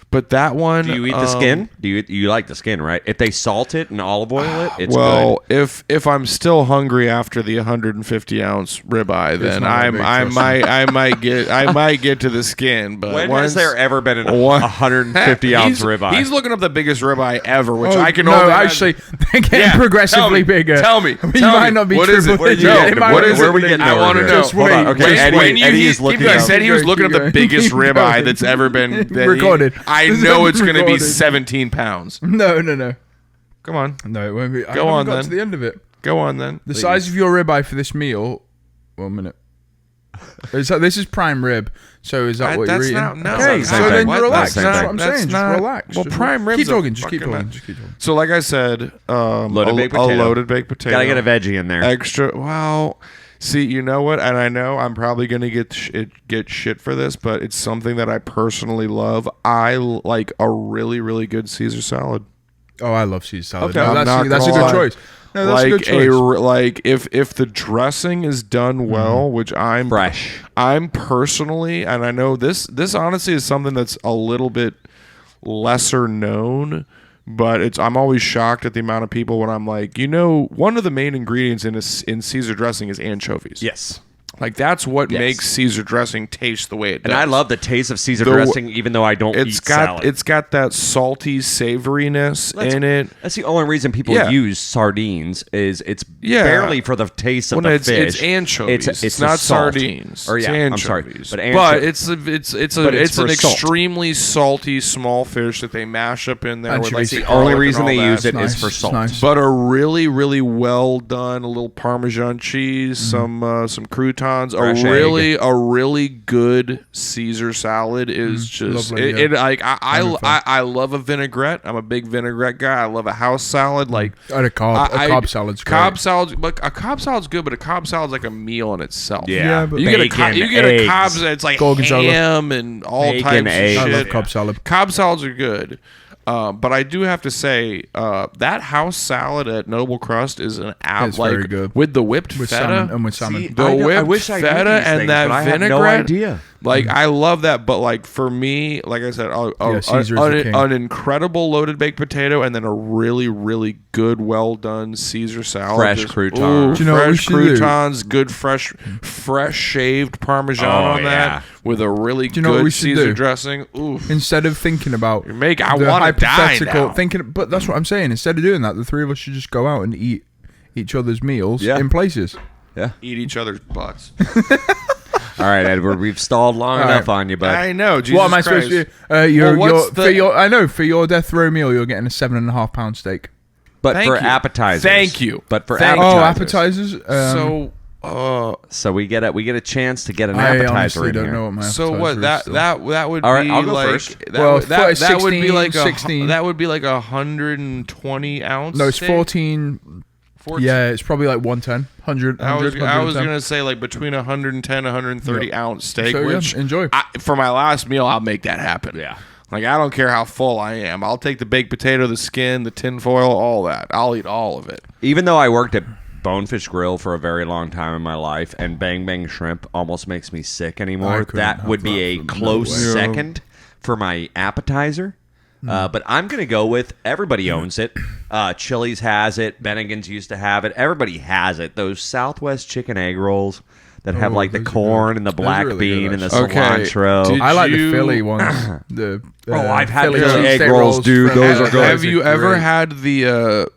But that one, Do you eat the skin? Do you like the skin, right? If they salt it and olive oil it, it's well, good. if I'm still hungry after the 150 ounce ribeye, then I might get to the skin. But When once, has there ever been a One- 150 ounce ribeye? He's looking up the biggest ribeye ever, which I can no, only actually, they're getting progressively bigger. Tell me. You might not be what is it? triple Where digit. are we It getting? might I not want be to triple know. digit. Hold on. Okay, Eddie is looking He up. said he was looking up the Keep biggest going. ribeye that's ever been Recorded. I This is know it's going to be recorded. 17 pounds. No. Come on. No, it won't be. I Go on, haven't got then. to the end of it. Go on then. The size of your ribeye for this meal. 1 minute. This is prime rib. So is that what you're eating? No. Okay, so then relax. That's what I'm saying. Just not, relax. Well, prime ribs. Keep talking. Just are keep fucking talking. nuts. Just keep talking. So, like I said, Loaded baked a potato. loaded baked potato. Gotta get a veggie in there. Extra. Well, see, you know what? And I know I'm probably gonna get shit for this, but it's something that I personally love. I like a really, really good Caesar salad. Oh, I love Caesar salad. Okay. No, that's a gonna good lie. choice. No, that's a good choice. If the dressing is done well, which I'm Fresh. I'm personally, and I know this honestly is something that's a little bit lesser known, But I'm always shocked at the amount of people when I'm like, one of the main ingredients in Caesar dressing is anchovies. Yes. Like, that's what makes Caesar dressing taste the way it does. And I love the taste of Caesar dressing, even though I don't eat salad. It's got that salty savoriness in it. That's the only reason people use sardines is it's barely for the taste of the fish. It's anchovies. It's not sardines. Or it's anchovies. I'm sorry. But it's an extremely salty small fish that they mash up in there. That's the only reason they use it is for salt. Nice. But a really, really well done, a little Parmesan cheese, some croutons. A really good Caesar salad is just lovely, I love a vinaigrette. I'm a big vinaigrette guy. I love a house salad. Like a Cobb salad's great. A Cobb salad's good, but a Cobb salad's like a meal in itself. Yeah, but you get a Cobb salad. It's like ham and all types of shit. I love Cobb salad. Cobb salads are good. But I do have to say that house salad at Noble Crust is an It's very good. with the whipped With feta salmon and with salmon. the whipped feta and that vinaigrette. No idea. Like, I love that, but like for me, like I said, an incredible loaded baked potato and then a really, really good, well done Caesar salad. Fresh croutons. Fresh croutons, good fresh shaved Parmesan on that with a really good Caesar dressing. Oof. Instead of thinking about I want to die now. But that's what I'm saying. Instead of doing that, the three of us should just go out and eat each other's meals in places. Yeah. Eat each other's butts. All right, Edward, we've stalled long enough on you, bud. I know. Jesus what am I Christ. supposed to do? For your death row meal, you're getting a 7.5 pound steak. But Thank for you. appetizers. Thank you. But for appetizers. So we get a chance to get an appetizer in don't here. know what my So what appetizer that would All right, be I'll go like first. that would be like 16. that would be like 120 ounce. No, it's steak? 14. Yeah, it's probably like 110, 100. I was gonna say like between 110 130 ounce steak. So, which enjoy. For my last meal, I'll make that happen. Yeah. Like, I don't care how full I am. I'll take the baked potato, the skin, the tin foil, all that. I'll eat all of it. Even though I worked at Bonefish Grill for a very long time in my life, and Bang Bang Shrimp almost makes me sick anymore, that would be a close second for my appetizer. But I'm going to go with, everybody owns it. Chili's has it. Bennigan's used to have it. Everybody has it. Those Southwest chicken egg rolls that have like the corn and the black bean and the cilantro. I like the Philly ones. I've had Philly Philly egg rolls, dude. Those are good. Have you ever had the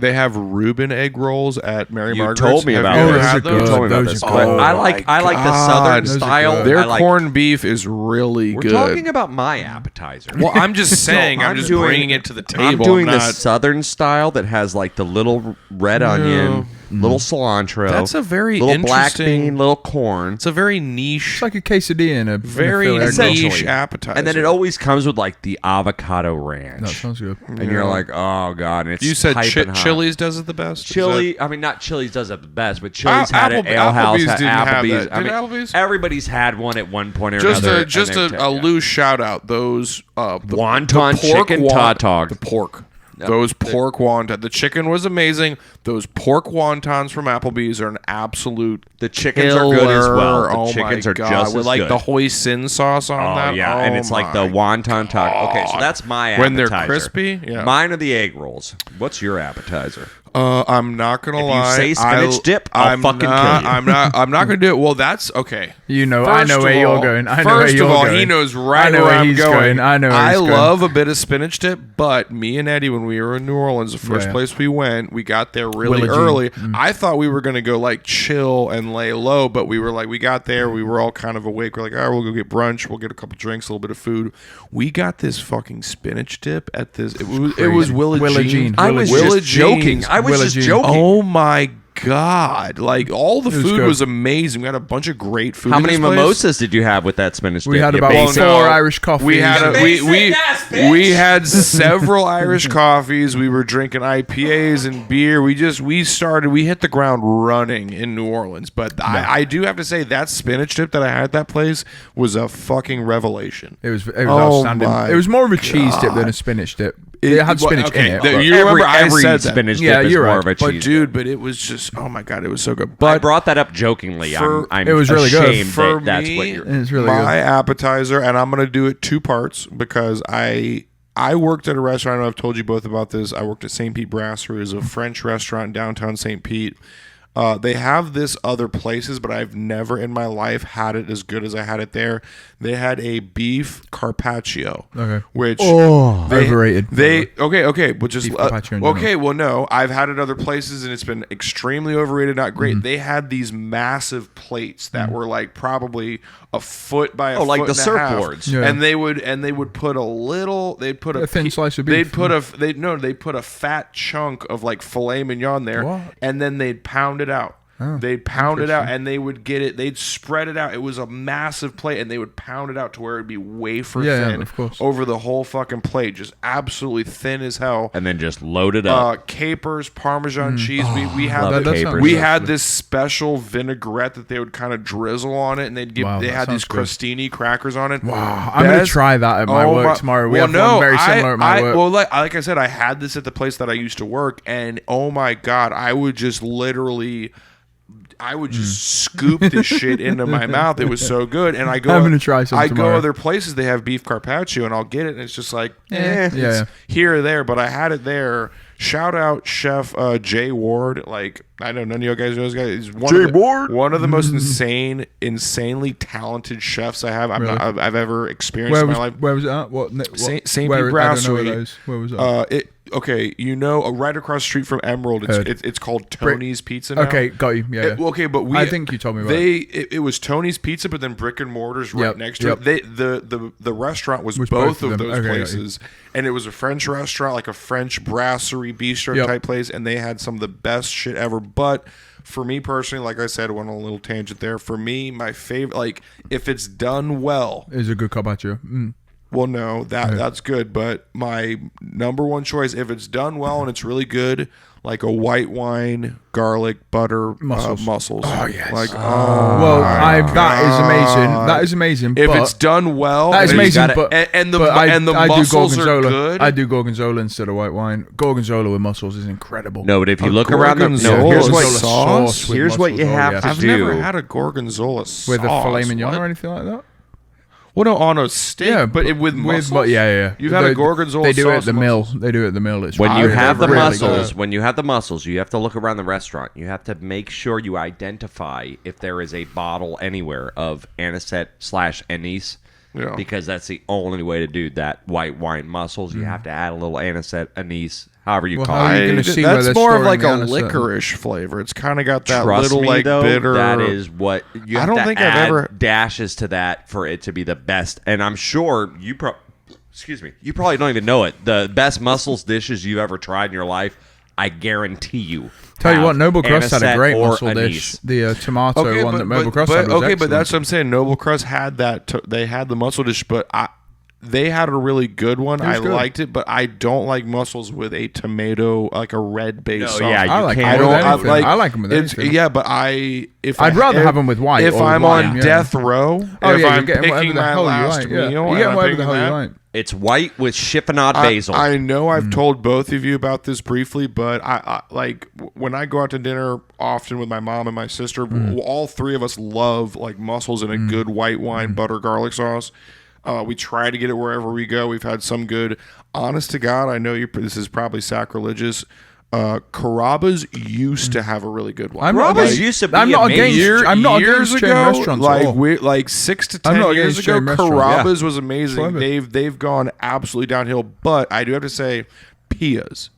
they have Reuben egg rolls at Mary Margaret's? You told me about those. You told me about this. I like the Southern style. Their corned beef is really good. We're talking about my appetizer. Well, I'm just saying. I'm just bringing it to the table. I'm doing the Southern style that has like the little red onion, little cilantro. That's a very little black interesting bean, little corn. It's a very niche. It's like a quesadilla in a very niche appetizer. And then it always comes with like the avocado ranch. That sounds good. And you're like, oh god, and it's you said piping hot. Chili's does it the best. Not Chili's does it the best, but Chili's had it. Ale House had Applebee's. Applebee's? Everybody's had one at one point or another. Just a loose shout out. Those wonton chicken tautog. The pork. Those pork wonton. The chicken was amazing. Those pork wontons from Applebee's are an absolute. The chickens are good as well. The chickens are just with as like good. the hoisin sauce on that. Yeah, and it's like the wonton taco. Okay, so that's my appetizer. When they're crispy. Yeah. Mine are the egg rolls. What's your appetizer? I'm not gonna lie. If you say spinach dip, I'll fucking kill you. I'm not gonna do it. Well, that's okay. I know where you're going. First of all, he knows right where I'm going. I know. I love a bit of spinach dip, but me and Eddie, when we were in New Orleans, the first place we went, we got there really early. I thought we were gonna go like chill and lay low, but we were like, we got there, we were all kind of awake. We're like, all right, we'll go get brunch, we'll get a couple drinks, a little bit of food. We got this fucking spinach dip at this. It was Willa Jean. I was just joking. Oh my God. Like, all the food was amazing. We had a bunch of great food. How many mimosas did you have with that spinach dip? We had about 4 Irish coffees. We had several Irish coffees. We were drinking IPAs and beer. We hit the ground running in New Orleans. But I do have to say, that spinach dip that I had at that place was a fucking revelation. It was outstanding. It was more of a cheese dip than a spinach dip. It had spinach in it. You remember every said spinach dip is more of a cheese. But dude, it was just, oh my God, it was so good. But I brought that up jokingly. It was really good. For me, that's what it's really my appetizer, and I'm going to do it 2 parts because I I worked at a restaurant. I know I've told you both about this. I worked at St. Pete Brasserie. It's a French restaurant in downtown St. Pete. They have this other places, but I've never in my life had it as good as I had it there. They had a beef carpaccio, which overrated. But just well, no, I've had it other places and it's been extremely overrated, not great. They had these massive plates that were like probably a foot by a foot like the and a half. surfboards, and they would put a thin slice of beef. They'd put a fat chunk of like filet mignon there, and then they'd pound it out. They'd pound it out, and they would get it. They'd spread it out. It was a massive plate, and they would pound it out to where it'd be wafer thin over the whole fucking plate, just absolutely thin as hell. And then just load it up. Capers, Parmesan cheese. We had this special vinaigrette that they would kind of drizzle on it, and they'd give. They had these crostini crackers on it. Wow, I'm gonna try that at my work tomorrow. We have one very similar at my work. Well, like I said, I had this at the place that I used to work, and oh my god, I would just scoop this shit into my mouth. It was so good. And I go, I'm gonna try some tomorrow. Go other places, they have beef carpaccio, and I'll get it, and it's just like, it's here or there. But I had it there. Shout out Chef Jay Ward. Like, I know none of you guys know this guy. He's one of the most insanely talented chefs I've ever experienced in my life. Where was it at? St. Pete Brasserie. Where was it? Okay, right across the street from Emerald, it's called Tony's Pizza now. Okay, got you. Yeah. But I think you told me about it. It was Tony's Pizza, but then Brick and Mortar's right next to it. The restaurant was both of those places, and it was a French restaurant, like a French brasserie bistro type place, and they had some of the best shit ever. But for me personally, like I said, went on a little tangent there. For me, my favorite, like if it's done well, is a good carpaccio. Well, no, that's good, but my number one choice, if it's done well and it's really good, like a white wine, garlic, butter, mussels. Oh yes. That is amazing. That is amazing. If it's done well, that is amazing. The mussels are good. I do gorgonzola instead of white wine. Gorgonzola with mussels is incredible. No, but if you look around here's what you have to I've do. never had a gorgonzola sauce with a filet mignon or anything like that. Well, no, on a steak, but with mussels. You've had a gorgonzola sauce. They do it at the mill. They do it at the mill. When you have the mussels, you have to look around the restaurant. You have to make sure you identify if there is a bottle anywhere of anisette/anise. Yeah. Because that's the only way to do that white wine mussels. You have to add a little anisette, anise, however you call it. That's more of like a licorice flavor. It's kind of got that little like bitter. That is what you have to add dashes to that for it to be the best. And I'm sure you probably don't even know it. The best mussels dishes you've ever tried in your life, I guarantee you. Tell you what, Noble Crust had a great mussel dish. The tomato one that Noble Crust had was excellent. But that's what I'm saying. Noble Crust had that. They had the mussel dish, but they had a really good one. I liked it, but I don't like mussels with a tomato, like a red base sauce. Yeah, I like them with anything. Yeah, but I'd rather have them with white. If I'm on death row, if I'm picking my last meal, you get whatever the hell you like. It's white with chiffonade basil. I know I've told both of you about this briefly, but I like when I go out to dinner often with my mom and my sister, all three of us love like mussels in a good white wine butter garlic sauce. We try to get it wherever we go. We've had some good. Honest to God, I know this is probably sacrilegious. Carrabba's used to have a really good one. Carrabba's used to be I'm not years against chain ago, restaurants. like 6 to 10 years ago, Carrabba's was amazing. They've gone absolutely downhill, but I do have to say, Pia's.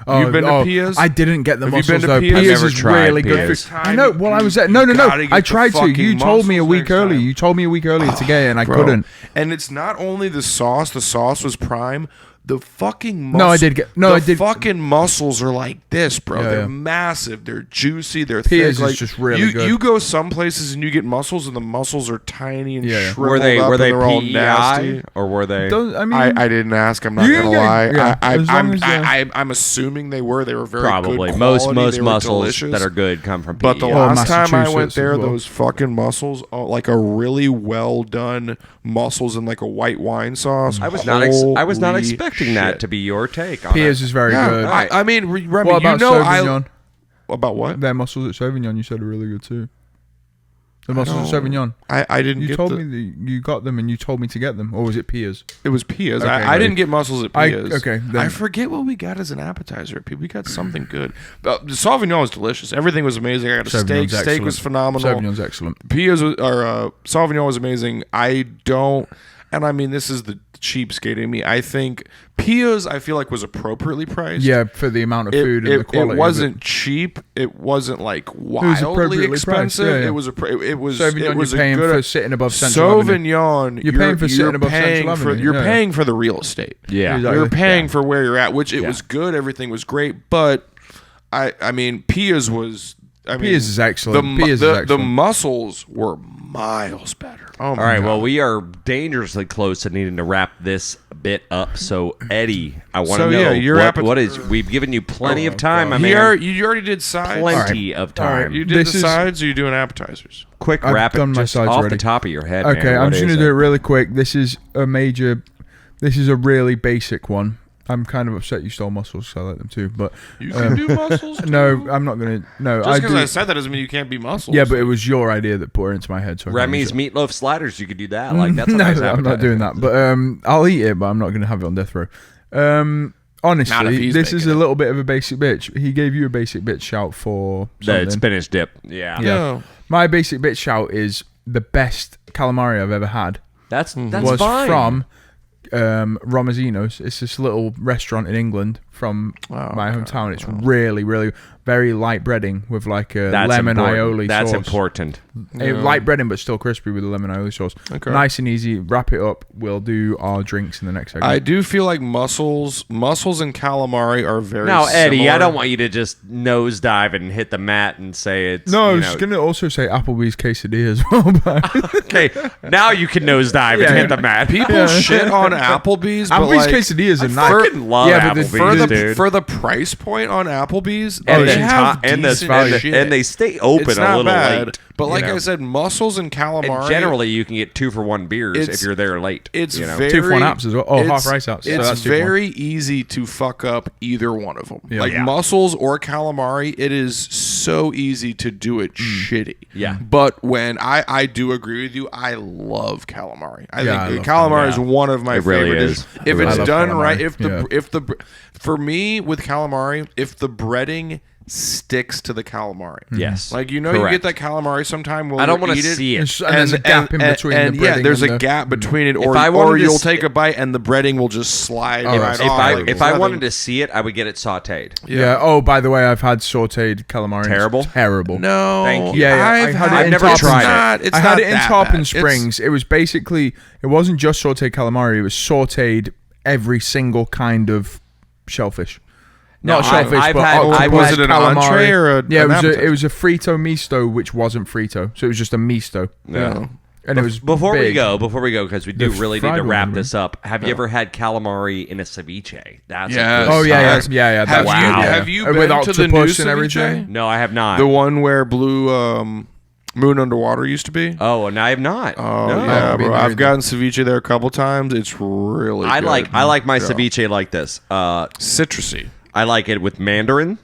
You've been to Pia's? I didn't get the mussels been to though. Pia's? Pia's is really good. I know. Well, I was there. No. I tried to. You told me a week early. You told me a week earlier to get it, and I couldn't. And it's not only the sauce. The sauce was prime. The fucking mussels. No, I did get. No, I did. Fucking mussels are like this, bro. They're massive. They're juicy. They're thick. Pia's is just really good. You go some places and you get mussels, and the mussels are tiny and shriveled were they they're all nasty, or were they? I didn't ask. I'm not gonna lie. I'm assuming they were. They were very probably good most mussels delicious. That are good come from. But the last time I went there, those fucking mussels, like a really well done mussels in like a white wine sauce. I was not expecting that to be your take on Pia's is very good. I mean, Remy, what about Sauvignon? About what? Their mussels at Sauvignon you said are really good too. The mussels and Sauvignon. I didn't. You told me that you got them, and you told me to get them, or was it Pia's? It was Pia's. Okay, I didn't get mussels at Pia's. I forget what we got as an appetizer at Pia's. We got something good. The Sauvignon was delicious. Everything was amazing. I got a steak. Steak was phenomenal. Sauvignon's excellent. Pia's Sauvignon was amazing. And I mean, this is the cheapskate in me. I think Pia's, I feel like, was appropriately priced. Yeah, for the amount of food and the quality. It wasn't cheap. It wasn't like wildly expensive. Priced, yeah. It was. Sauvignon, it was you're paying for sitting above Central Sauvignon. You're paying for sitting above Central Avenue. You're paying for the real estate. Yeah, exactly. You're paying for where you're at, which it was good. Everything was great, but I mean, Pia's was. Pia's is excellent. The mussels were miles better. Oh all right, well, we are dangerously close to needing to wrap this bit up. So, Eddie, I want to know what is. We've given you plenty of time, my man. You already did sides. Plenty of time. You did the sides, or you doing appetizers? Quick rapid, just off the top of your head. Okay, man. I'm just going to do it really quick. This is a really basic one. I'm kind of upset you stole mussels, so I like them too. But you can do mussels too? No, I'm not going to. No, just because I said that doesn't mean you can't be mussels. Yeah, but it was your idea that put it into my head. So Remy's meatloaf sliders, you could do that. Like that's a no, nice I'm not doing that. But I'll eat it, but I'm not going to have it on death row. Honestly, this is a little bit of a basic bitch. He gave you a basic bitch shout for something. The spinach dip. Yeah. Yeah. My basic bitch shout is the best calamari I've ever had. That's was fine. From Romazino's. It's this little restaurant in England from my hometown. It's really, really very light breading with like a lemon aioli sauce. That's important. Light breading, but still crispy with a lemon aioli sauce. Okay. Nice and easy. Wrap it up. We'll do our drinks in the next segment. I do feel like mussels and calamari are very now, Eddie, similar. I don't want you to just nosedive and hit the mat and say it's. No, I was going to also say Applebee's quesadilla as well. Okay, now you can nosedive and hit the mat. People shit on Applebee's, but Applebee's quesadillas are nice. I fucking love Applebee's, dude. For the price point on Applebee's, and they stay open it's a not little bad. late. But like I said, mussels and calamari. And generally, you can get 2-for-1 beers if you're there late. It's very 2-for-1 apps as well. Oh, half rice apps. It's that's very easy to fuck up either one of them. Yeah. Mussels or calamari, it is so easy to do it shitty. Yeah. But when I do agree with you, I love calamari. I think calamari is one of my favorite dishes. If it's done right, for me with calamari, if the breading sticks to the calamari. Yes. Like, you get that calamari sometime. I don't want to see it. And there's a gap in between the breading. There's a gap between it, or you'll take a bite and the breading will just slide right off. If I wanted to see it, I would get it sauteed. Yeah. Oh, by the way, I've had sauteed calamari. Terrible. No. Thank you. Yeah. I've never tried it. I had it in Tarpon Springs. It was basically, it wasn't just sauteed calamari. It was sauteed every single kind of shellfish. Not shellfish, but was it an entree or it was a frito misto, which wasn't frito, so it was just a misto. Yeah, and it was before we go, because we do really need to wrap this up. Have you ever had calamari in a ceviche? That's yeah. Have you been to the new ceviche? No, I have not. The one where Blue Moon Underwater used to be? Oh, and I have not. Oh, no. Yeah, bro. I've gotten ceviche there a couple times. It's really good. I like my ceviche like this. Citrusy. I like it with mandarin.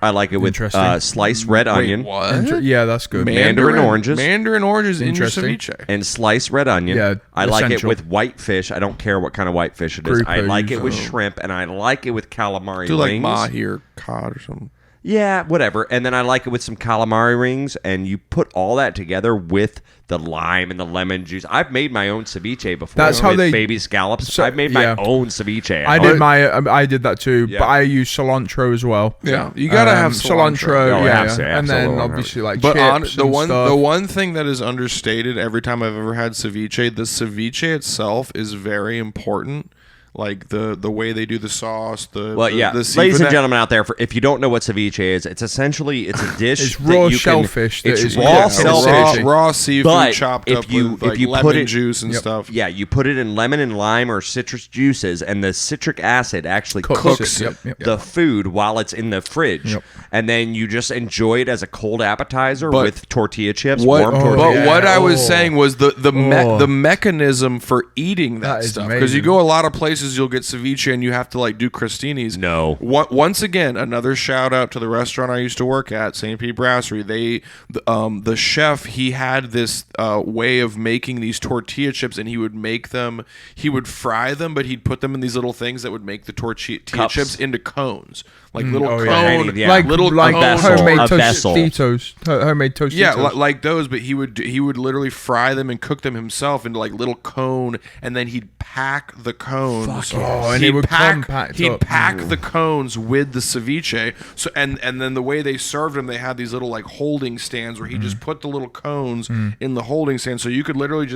I like it with sliced red onion. What? Yeah, that's good. Mandarin oranges. Mandarin oranges in your ceviche. And sliced red onion. Yeah, I like it with white fish. I don't care what kind of white fish it is. I like it with shrimp, and I like it with calamari Do rings. Like mahi or cod or something. Yeah, whatever. And then I like it with some calamari rings, and you put all that together with the lime and the lemon juice. I've made my own ceviche before. That's how they baby scallops. I've made my own ceviche. I did that too, but I use cilantro as well. Yeah, you gotta have cilantro. And then obviously like but chips. The one thing that is understated every time I've ever had ceviche, the ceviche itself is very important. Like the way they do the sauce, the ladies and gentlemen out there, if you don't know what ceviche is, it's essentially a dish. It's raw shellfish. It's raw shellfish, raw seafood chopped up with lemon juice and stuff. Yeah, you put it in lemon and lime or citrus juices, and the citric acid actually cooks the food while it's in the fridge. and then you just enjoy it as a cold appetizer with tortilla chips. What I was Oh. saying was the mechanism for eating that is stuff, because you amazing. go a lot of places, you'll get ceviche and you have to like do crostinis. No. Once again, another shout out to the restaurant I used to work at, St. Pete Brasserie. The chef, he had this way of making these tortilla chips, and he would make them. He would fry them, but he'd put them in these little things that would make the tortilla Cups. chips into cones, like little Oh, cone, yeah. Yeah. Like little like cone. homemade A vessel. Tostitos, homemade Tostitos. Yeah, like those, but he would literally fry them and cook them himself into like little cone, and then he'd pack the cones. Fuck yeah. Oh, and it would compact He'd up. pack the cones with the ceviche. So and then the way they served them, they had these little like holding stands where he just put the little cones in the holding stand, so you could literally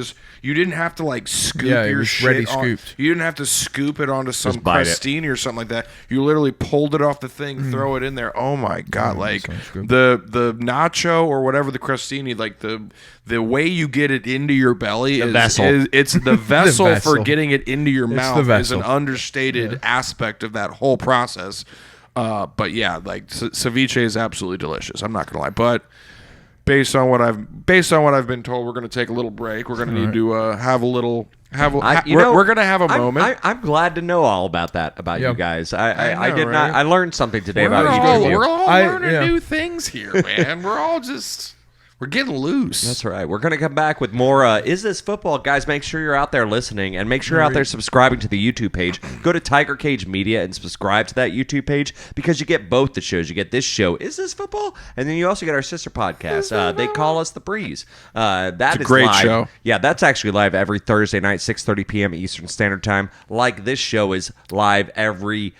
you didn't have to like scoop Yeah, it your was shit ready on- scooped. You didn't have to scoop it onto some bite it. crostini or something like that. You literally pulled it off the thing, throw it in there. Oh my god! Like sounds good. the nacho or whatever the crostini, like the way you get it into your belly is vessel. it's the vessel for vessel. getting it into your the mouth is vessel. an understated aspect of that whole process. But yeah, like ceviche is absolutely delicious. I'm not gonna lie, but based on what I've been told, we're gonna take a little break. We're gonna need to have a little. We're gonna have a moment. I'm glad to know all about that about Yeah. you guys. I know, did not. right? I learned something today We're about all, each of you. we're all learning yeah. new things here, man. We're getting loose. That's right. We're going to come back with more Is This Football? Guys, make sure you're out there listening, and make sure you're out there subscribing to the YouTube page. Go to Tiger Cage Media and subscribe to that YouTube page, because you get both the shows. You get this show, Is This Football? And then you also get our sister podcast. They call us The Breeze. That is great live. show. Yeah, that's actually live every Thursday night, 6:30 p.m. Eastern Standard Time. Like this show is live every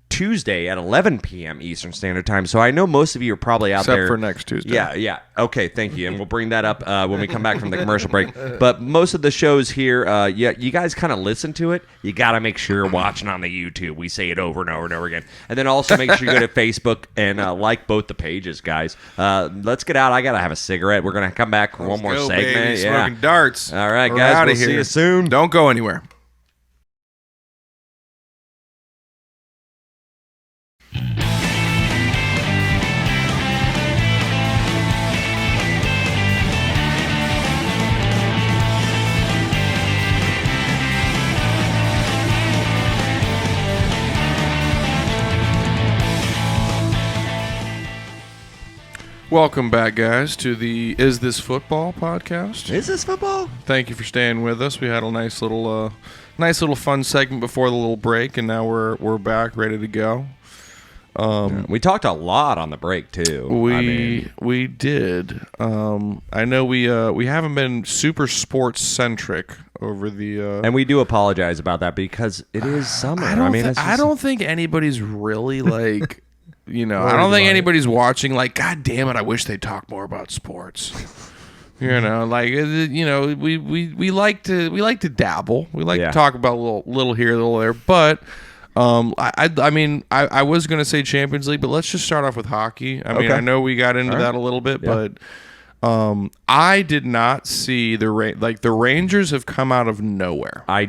Tuesday at 11 p.m. Eastern Standard Time. So I know most of you are probably out Except there. for next Tuesday. Yeah. Okay, thank you. And we'll bring that up when we come back from the commercial break. But most of the shows here, you guys kind of listen to it. You got to make sure you're watching on the YouTube. We say it over and over and over again. And then also make sure you go to Facebook and like both the pages, guys. Let's get out. I got to have a cigarette. We're going to come back for one more Go, segment. baby. Yeah. Smoking darts. All right, We're guys. outta We'll see here. you soon. Don't go anywhere. Welcome back, guys, to the Is This Football podcast. Is this football? Thank you for staying with us. We had a nice little fun segment before the little break, and now we're back, ready to go. We talked a lot on the break too. We did. I know we haven't been super sports centric over the. And we do apologize about that because it is summer. I don't think anybody's really like. I don't think anybody's watching like, God damn it, I wish they'd talk more about sports. We like to dabble. We like to talk about a little here, a little there. But I was gonna say Champions League, but let's just start off with hockey. I know we got into that a little bit, but I did not see the Rangers have come out of nowhere. I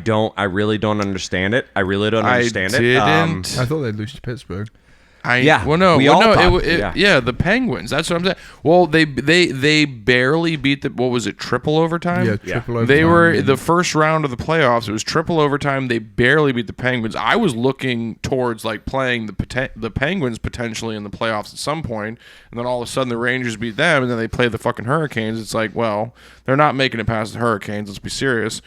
really don't understand it. I didn't. I thought they'd lose to Pittsburgh. The Penguins. That's what I'm saying. Well, they barely beat what was it, triple overtime? Yeah, triple overtime. They were the first round of the playoffs. It was triple overtime. They barely beat the Penguins. I was looking towards like playing the Penguins potentially in the playoffs at some point, and then all of a sudden the Rangers beat them, and then they play the fucking Hurricanes. It's like, well, they're not making it past the Hurricanes. Let's be serious.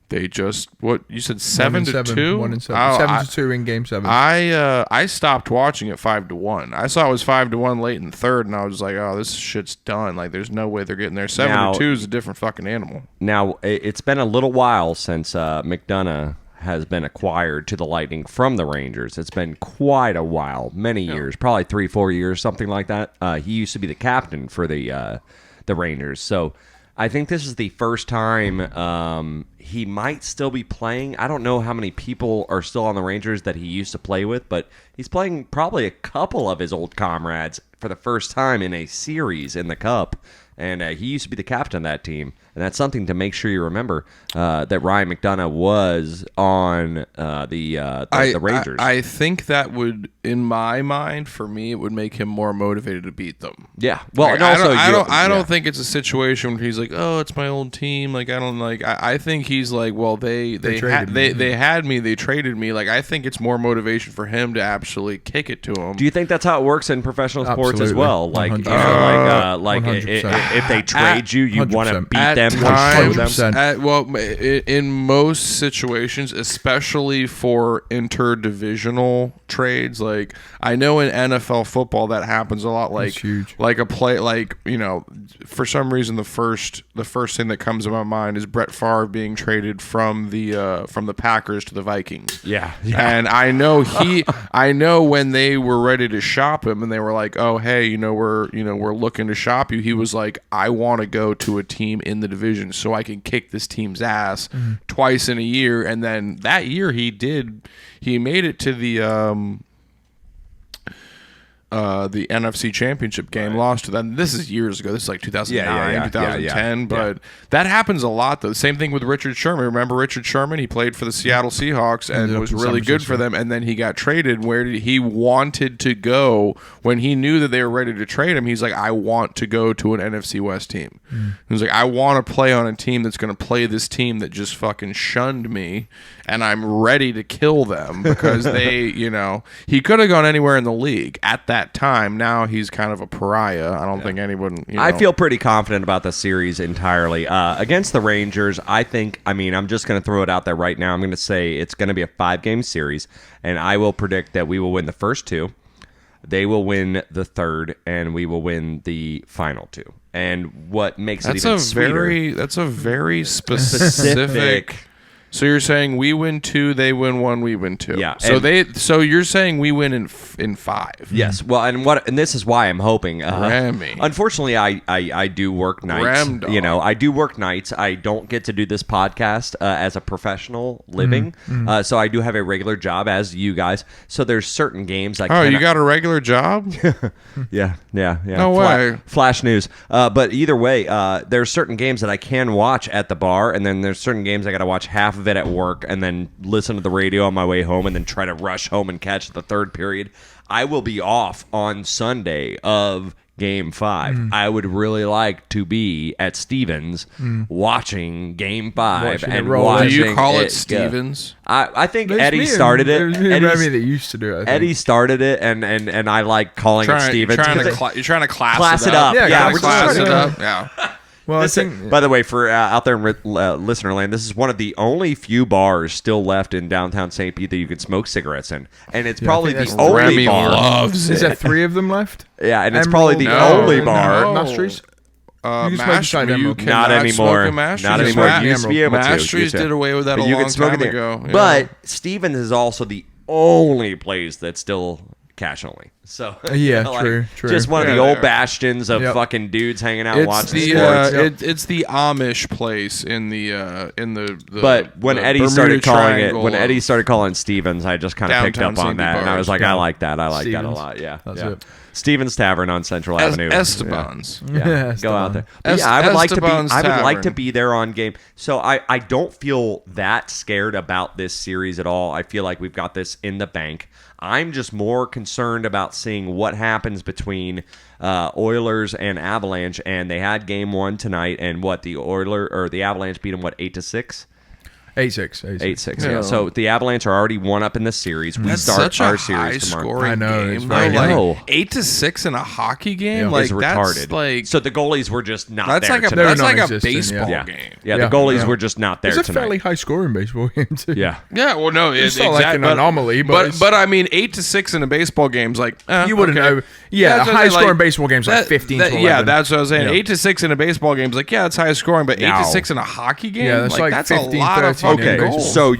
They just what you said 7-2, 1-7, 7-2 in Game 7. I stopped watching at 5-1. I saw it was 5-1 late in the third, and I was like, oh, this shit's done. Like, there's no way they're getting there. 7-2 is a different fucking animal. Now it's been a little while since McDonough has been acquired to the Lightning from the Rangers. It's been quite a while, many years, probably 3-4 years, something like that. He used to be the captain for the Rangers, so. I think this is the first time he might still be playing. I don't know how many people are still on the Rangers that he used to play with, but he's playing probably a couple of his old comrades for the first time in a series in the Cup. and he used to be the captain of that team. And that's something to make sure you remember that Ryan McDonough was on the Rangers. I think that would, in my mind, for me, it would make him more motivated to beat them. Yeah. Well, like, and also I don't think it's a situation where he's like, oh, it's my old team. Like I think he's like, well, they had me, they traded me. Like I think it's more motivation for him to actually kick it to him. Do you think that's how it works in professional sports as well? Like, you know, like if they trade you want to beat them. In most situations, especially for interdivisional trades, like I know in NFL football that happens a lot. Like a play, like, you know, for some reason the first thing that comes to my mind is Brett Favre being traded from the Packers to the Vikings. Yeah. And I know when they were ready to shop him and they were like, oh hey, we're looking to shop you. He was like, I want to go to a team in the division so I can kick this team's ass twice in a year. And then that year he made it to the NFC Championship game, lost to them. This is years ago. This is like 2009, 2010. But that happens a lot, though. Same thing with Richard Sherman. Remember Richard Sherman? He played for the Seattle Seahawks and was really good for them. And then he got traded. Where he wanted to go when he knew that they were ready to trade him? He's like, I want to go to an NFC West team. He was like, I want to play on a team that's going to play this team that just fucking shunned me, and I'm ready to kill them because they, he could have gone anywhere in the league at that time. Now he's kind of a pariah. I don't think anyone. I feel pretty confident about the series entirely. Against the Rangers, I'm just going to throw it out there right now. I'm going to say it's going to be a 5-game series, and I will predict that we will win the first 2. They will win the third, and we will win the final 2. And what makes it even sweeter... That's a very specific... So you're saying we win 2, they win 1, we win 2. Yeah. So you're saying we win in 5. Yes. Well, and this is why I'm hoping. Rammy. Unfortunately, I do work nights. Ramdog. I do work nights. I don't get to do this podcast as a professional living. So I do have a regular job as you guys. So there's certain games I you got a regular job? Yeah. No way. Flash news. But either way, there's certain games that I can watch at the bar, and then there's certain games I got to watch half of it at work and then listen to the radio on my way home and then try to rush home and catch the third period. I will be off on Sunday of Game 5. I would really like to be at Stevens watching Game 5 and watching. Do you call it Stevens? I think Eddie started it. Eddie that used to do it. Eddie started it, and I like calling it Stevens. You're trying to class it up. Yeah, we're class just it trying up. Yeah. Well, by the way, for out there in listener land, this is one of the only few bars still left in downtown St. Pete that you can smoke cigarettes in, and it's probably the only Remy bar. Loves is there 3 of them left? Yeah, and it's probably the only bar. Masteries? Not anymore. Not anymore. You used to be able to. Masteries did away with that a long time ago. But Stevens is also the only place that's still cash only. So true. Just one of the old bastions of fucking dudes hanging out watching sports. It's the Amish place in the. But when Eddie Bermuda started calling Stevens, I just kind of picked up on that, and I was like, I like that. I like that a lot. Yeah, that's it. Stevens Tavern on Central Avenue. Esteban's. Yeah, go out there. I would like to be there on game. So I don't feel that scared about this series at all. I feel like we've got this in the bank. I'm just more concerned about seeing what happens between Oilers and Avalanche, and they had game 1 tonight, and the Avalanche beat them 8-6. 8-6. Yeah. So the Avalanche are already one up in the series. We start our series tomorrow. I know. Game. I know. 8-6 in a hockey game, that's retarded. So the goalies were just not there. That's like a baseball game. Yeah, the goalies were just not there tonight. It's a fairly high scoring baseball game too. Yeah. Yeah. Well, no, it's not like an anomaly, but I mean, 8-6 in a baseball game is like you wouldn't know. Yeah, a high scoring baseball game is like 15-11. Yeah, that's what I was saying. 8-6 in a baseball game is like it's high scoring, but 8-6 in a hockey game, that's like that's 15, a lot of fucking goals. So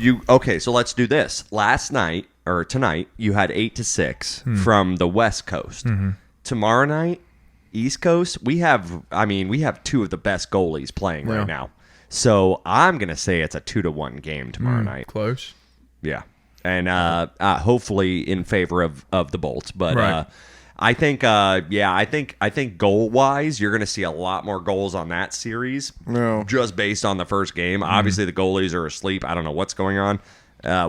let's do this. Last night or tonight, you had 8-6 from the West Coast. Tomorrow night, East Coast, we have 2 of the best goalies playing right now. So I'm gonna say it's a 2-1 game tomorrow night. Close. Yeah, and hopefully in favor of the Bolts, but. Right. I think, I think goal-wise, you're going to see a lot more goals on that series. No. Just based on the first game. Obviously, the goalies are asleep. I don't know what's going on.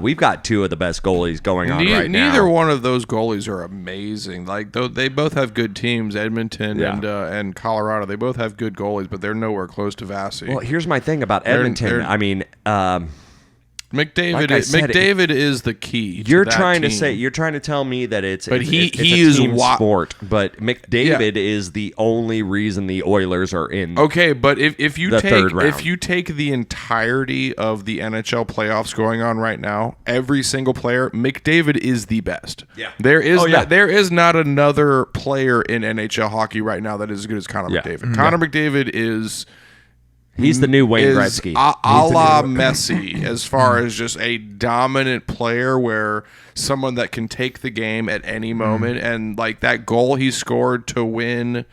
We've got two of the best goalies going on right now. Neither one of those goalies are amazing. Like they both have good teams, Edmonton and Colorado. They both have good goalies, but they're nowhere close to Vasi. Well, here's my thing about Edmonton. I mean, McDavid is the key. You're trying to tell me that it's a team sport, but McDavid is the only reason the Oilers are in. Okay, but if you take the entirety of the NHL playoffs going on right now, every single player, McDavid is the best. Yeah, there is not another player in NHL hockey right now that is as good as Connor McDavid. Mm-hmm. Connor McDavid is. He's the new Wayne Gretzky. A la Messi, as far as just a dominant player where someone that can take the game at any moment. And like that goal he scored to win,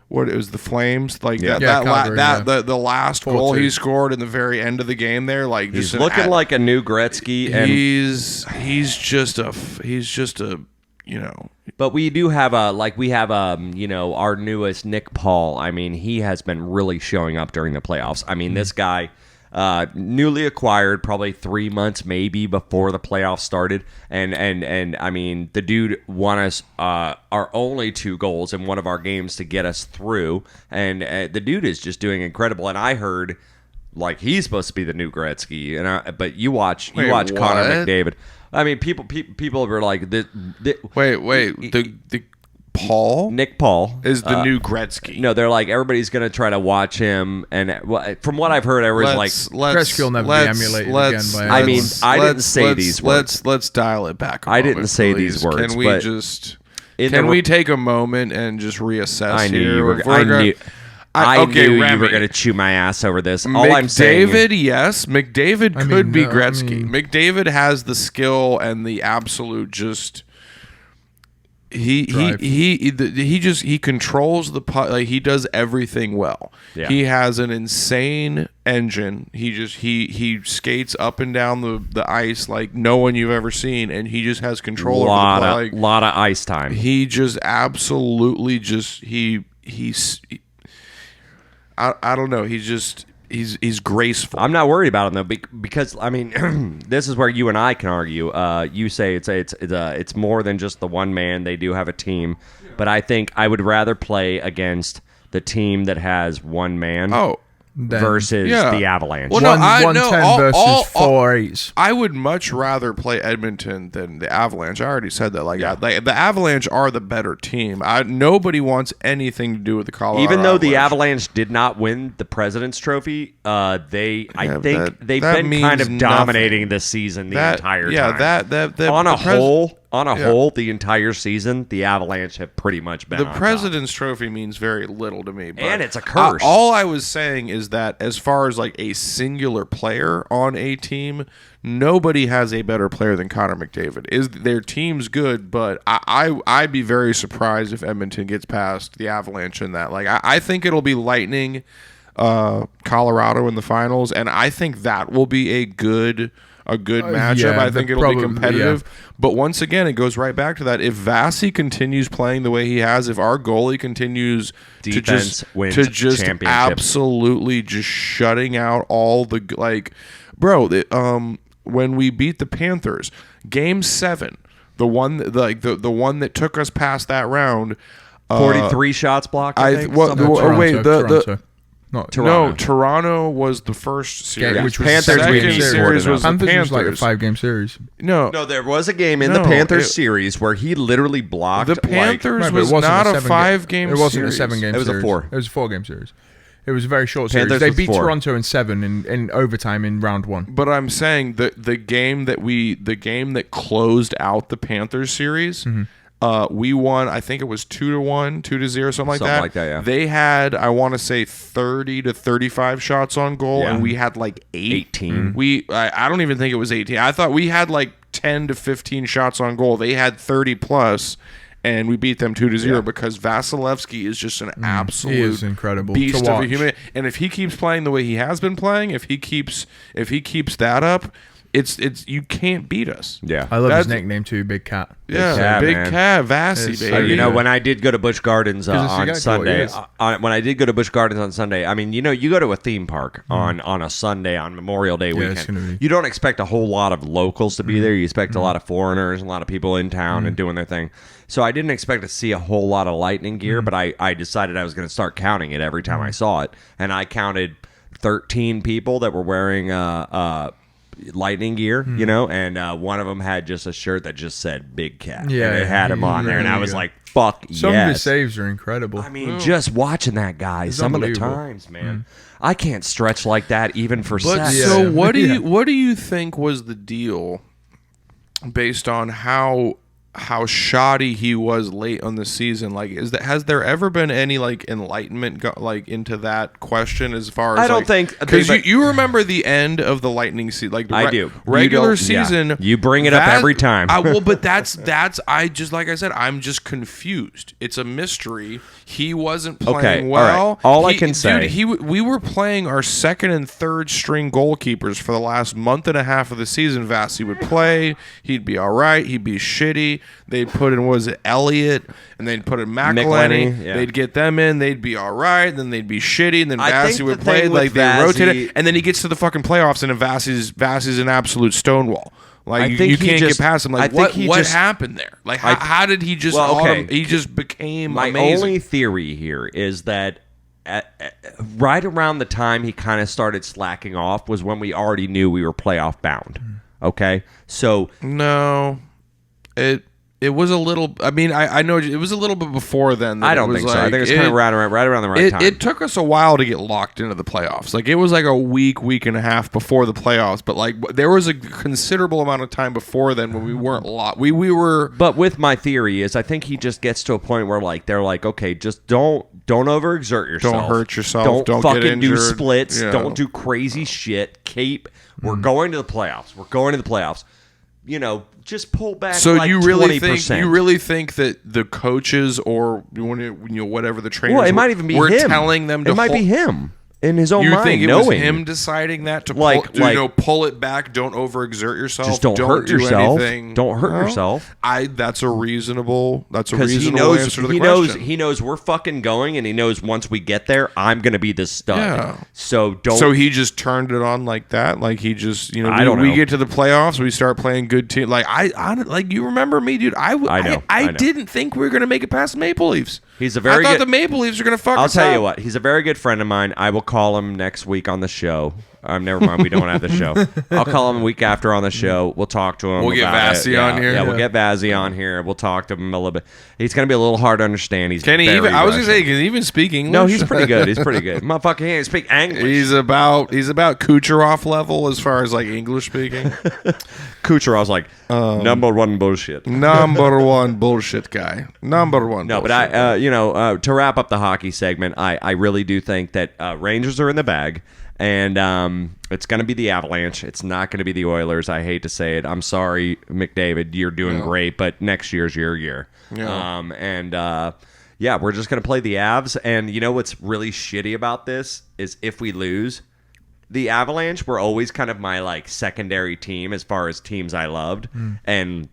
what it was the Flames, like the last goal he scored in the very end of the game there, like he's looking like a new Gretzky. And he's just a you know. But we do have our newest Nick Paul. I mean, he has been really showing up during the playoffs. I mean, this guy, newly acquired, probably 3 months maybe before the playoffs started, and I mean, the dude won us our only 2 goals in one of our games to get us through, and the dude is just doing incredible. And I heard like he's supposed to be the new Gretzky, but you watch Connor McDavid. I mean, people were like, the Paul? Nick Paul is the new Gretzky. No, they're like, everybody's going to try to watch him. And from what I've heard, everyone's Gretzky will never be emulated again. I mean, I didn't say these words. Let's dial it back. I didn't say these words. Can we take a moment and just reassess I knew here? you were. I knew you were going to chew my ass over this. All I'm saying, McDavid could be Gretzky. McDavid has the skill and the absolute just. He controls the puck. Like, he does everything well. Yeah. He has an insane engine. He skates up and down the ice like no one you've ever seen, and he just has control over the puck. Lot of ice time. He just absolutely just he's. I don't know. He's graceful. I'm not worried about him though, because I mean, this is where you and I can argue. You say it's more than just the one man. They do have a team, but I think I would rather play against the team that has one man. Versus the Avalanche. Well, 110 versus 4-8s. I would much rather play Edmonton than the Avalanche. I already said that. The Avalanche are the better team. Nobody wants anything to do with the Colorado Even though the Avalanche. Avalanche did not win the President's Trophy, I think they've been kind of dominating this season the entire time. On a whole, the entire season, the Avalanche have pretty much been on President's Trophy means very little to me. But and it's a curse. All I was saying is that as far as like a singular player on a team, nobody has a better player than Connor McDavid. Their team's good, but I'd be very surprised if Edmonton gets past the Avalanche in that. Like I think it'll be Lightning, Colorado in the finals, and I think that will be a good matchup. I think it'll be competitive. Yeah. But once again, it goes right back to that. If Vasi continues playing the way he has, if our goalie continues to just absolutely just shutting out all the when we beat the Panthers, Game 7, the one that took us past that round, 43 shots blocked. Toronto was the first series. Which was Panthers series was the Panthers. Was like a 5-game series. No, there was a game in the Panthers series where he literally blocked. The Panthers was not a 5-game series. It wasn't a 7-game series. It was a 4. It was a 4-game series. It was a very short series. They beat Toronto in 7 in overtime in round 1. But I'm saying the game that closed out the Panthers series. Mm-hmm. We won, I think it was 2-1, 2-0, something like that. Yeah. They had, I want to say, 30 to 35 shots on goal, and we had like 18. I don't even think it was 18. I thought we had like 10 to 15 shots on goal. They had 30 plus, and we beat them 2-0 because Vasilevsky is just an absolute incredible beast of a human. And if he keeps playing the way he has been playing, if he keeps that up, it's you can't beat us. Yeah. I love his nickname too, Big Cat. Yeah, Big Cat, Vassy, baby. You know, when I did go to Busch Gardens on Sunday, when I did go to Busch Gardens on Sunday, I mean, you know, you go to a theme park on a Sunday on Memorial Day weekend. You don't expect a whole lot of locals to be there. You expect a lot of foreigners and a lot of people in town and doing their thing. So I didn't expect to see a whole lot of lightning gear, but I decided I was going to start counting it every time I saw it, and I counted 13 people that were wearing lightning gear, you know, and one of them had just a shirt that just said Big Cat. Yeah, and it had him on there, and I was like, fuck Some of his saves are incredible. I mean, just watching that guy, some of the times, man, I can't stretch like that even for sex. So what do you think was the deal based on how shoddy he was late on the season? Like, has there ever been any like enlightenment into that question as far as I don't think, because you remember the end of the Lightning season, like I do regular season. Yeah. You bring it up every time. But that's I just like I said, I'm just confused. It's a mystery. He wasn't playing well. All I can say, we were playing our second and third string goalkeepers for the last month and a half of the season. Vassy would play. He'd be all right. He'd be shitty. They'd put in, was it Elliott? And they'd put in McElhenney. Yeah. They'd get them in. They'd be all right. Then they'd be shitty. And then Vassy would play. Like, they rotated. And then he gets to the fucking playoffs, and Vassy's an absolute stonewall. Like, you can't get past him. Like, what happened there? Like, how did he just... he just became amazing. My only theory here is that right around the time he kind of started slacking off was when we already knew we were playoff bound. Okay? So... No. It was a little... I mean, I know it was a little bit before then. I don't think so. I think it's kind of right around the right time. It took us a while to get locked into the playoffs. Like, it was like a week and a half before the playoffs. But, like, there was a considerable amount of time before then when we weren't locked. We were... But with my theory is I think he just gets to a point where, like, they're like, okay, just don't overexert yourself. Don't hurt yourself. Don't fucking get injured. Do splits. Yeah. Don't do crazy shit. We're going to the playoffs. You know, just pull back. So like 20%. You really think that the coaches or whatever the trainers it might even be were him. Telling them to it might be him in his own mind. You think it was him deciding that to pull it back? Don't overexert yourself. Just don't hurt yourself. Don't hurt yourself. That's a reasonable answer to the question. He knows we're fucking going, and he knows once we get there, I'm gonna be the stud. Yeah. So don't. So he just turned it on like that. Like he just I don't know. We get to the playoffs, we start playing good team. Like I like you remember me, dude. I didn't think we were gonna make it past the Maple Leafs. I thought the Maple Leafs were gonna fuck us up. I'll tell you what. He's a very good friend of mine. I will call him next week on the show. Never mind. We don't have the show. I'll call him a week after on the show. We'll talk to him. We'll get Vassy on here. Yeah, we'll get Vassy on here. We'll talk to him a little bit. He's going to be a little hard to understand. Can he even? I was going to say, can he even speak English? No, he's pretty good. Motherfucker can't speak English. He's about Kucherov level as far as like English speaking. Kucherov's like number one bullshit. Number one bullshit guy. Number one. No, bullshit. But to wrap up the hockey segment, I really do think that Rangers are in the bag. And it's going to be the Avalanche. It's not going to be the Oilers. I hate to say it. I'm sorry, McDavid. You're doing great, but next year's your year. Yeah. We're just going to play the Avs. And you know what's really shitty about this is if we lose, the Avalanche were always kind of my like secondary team as far as teams I loved. And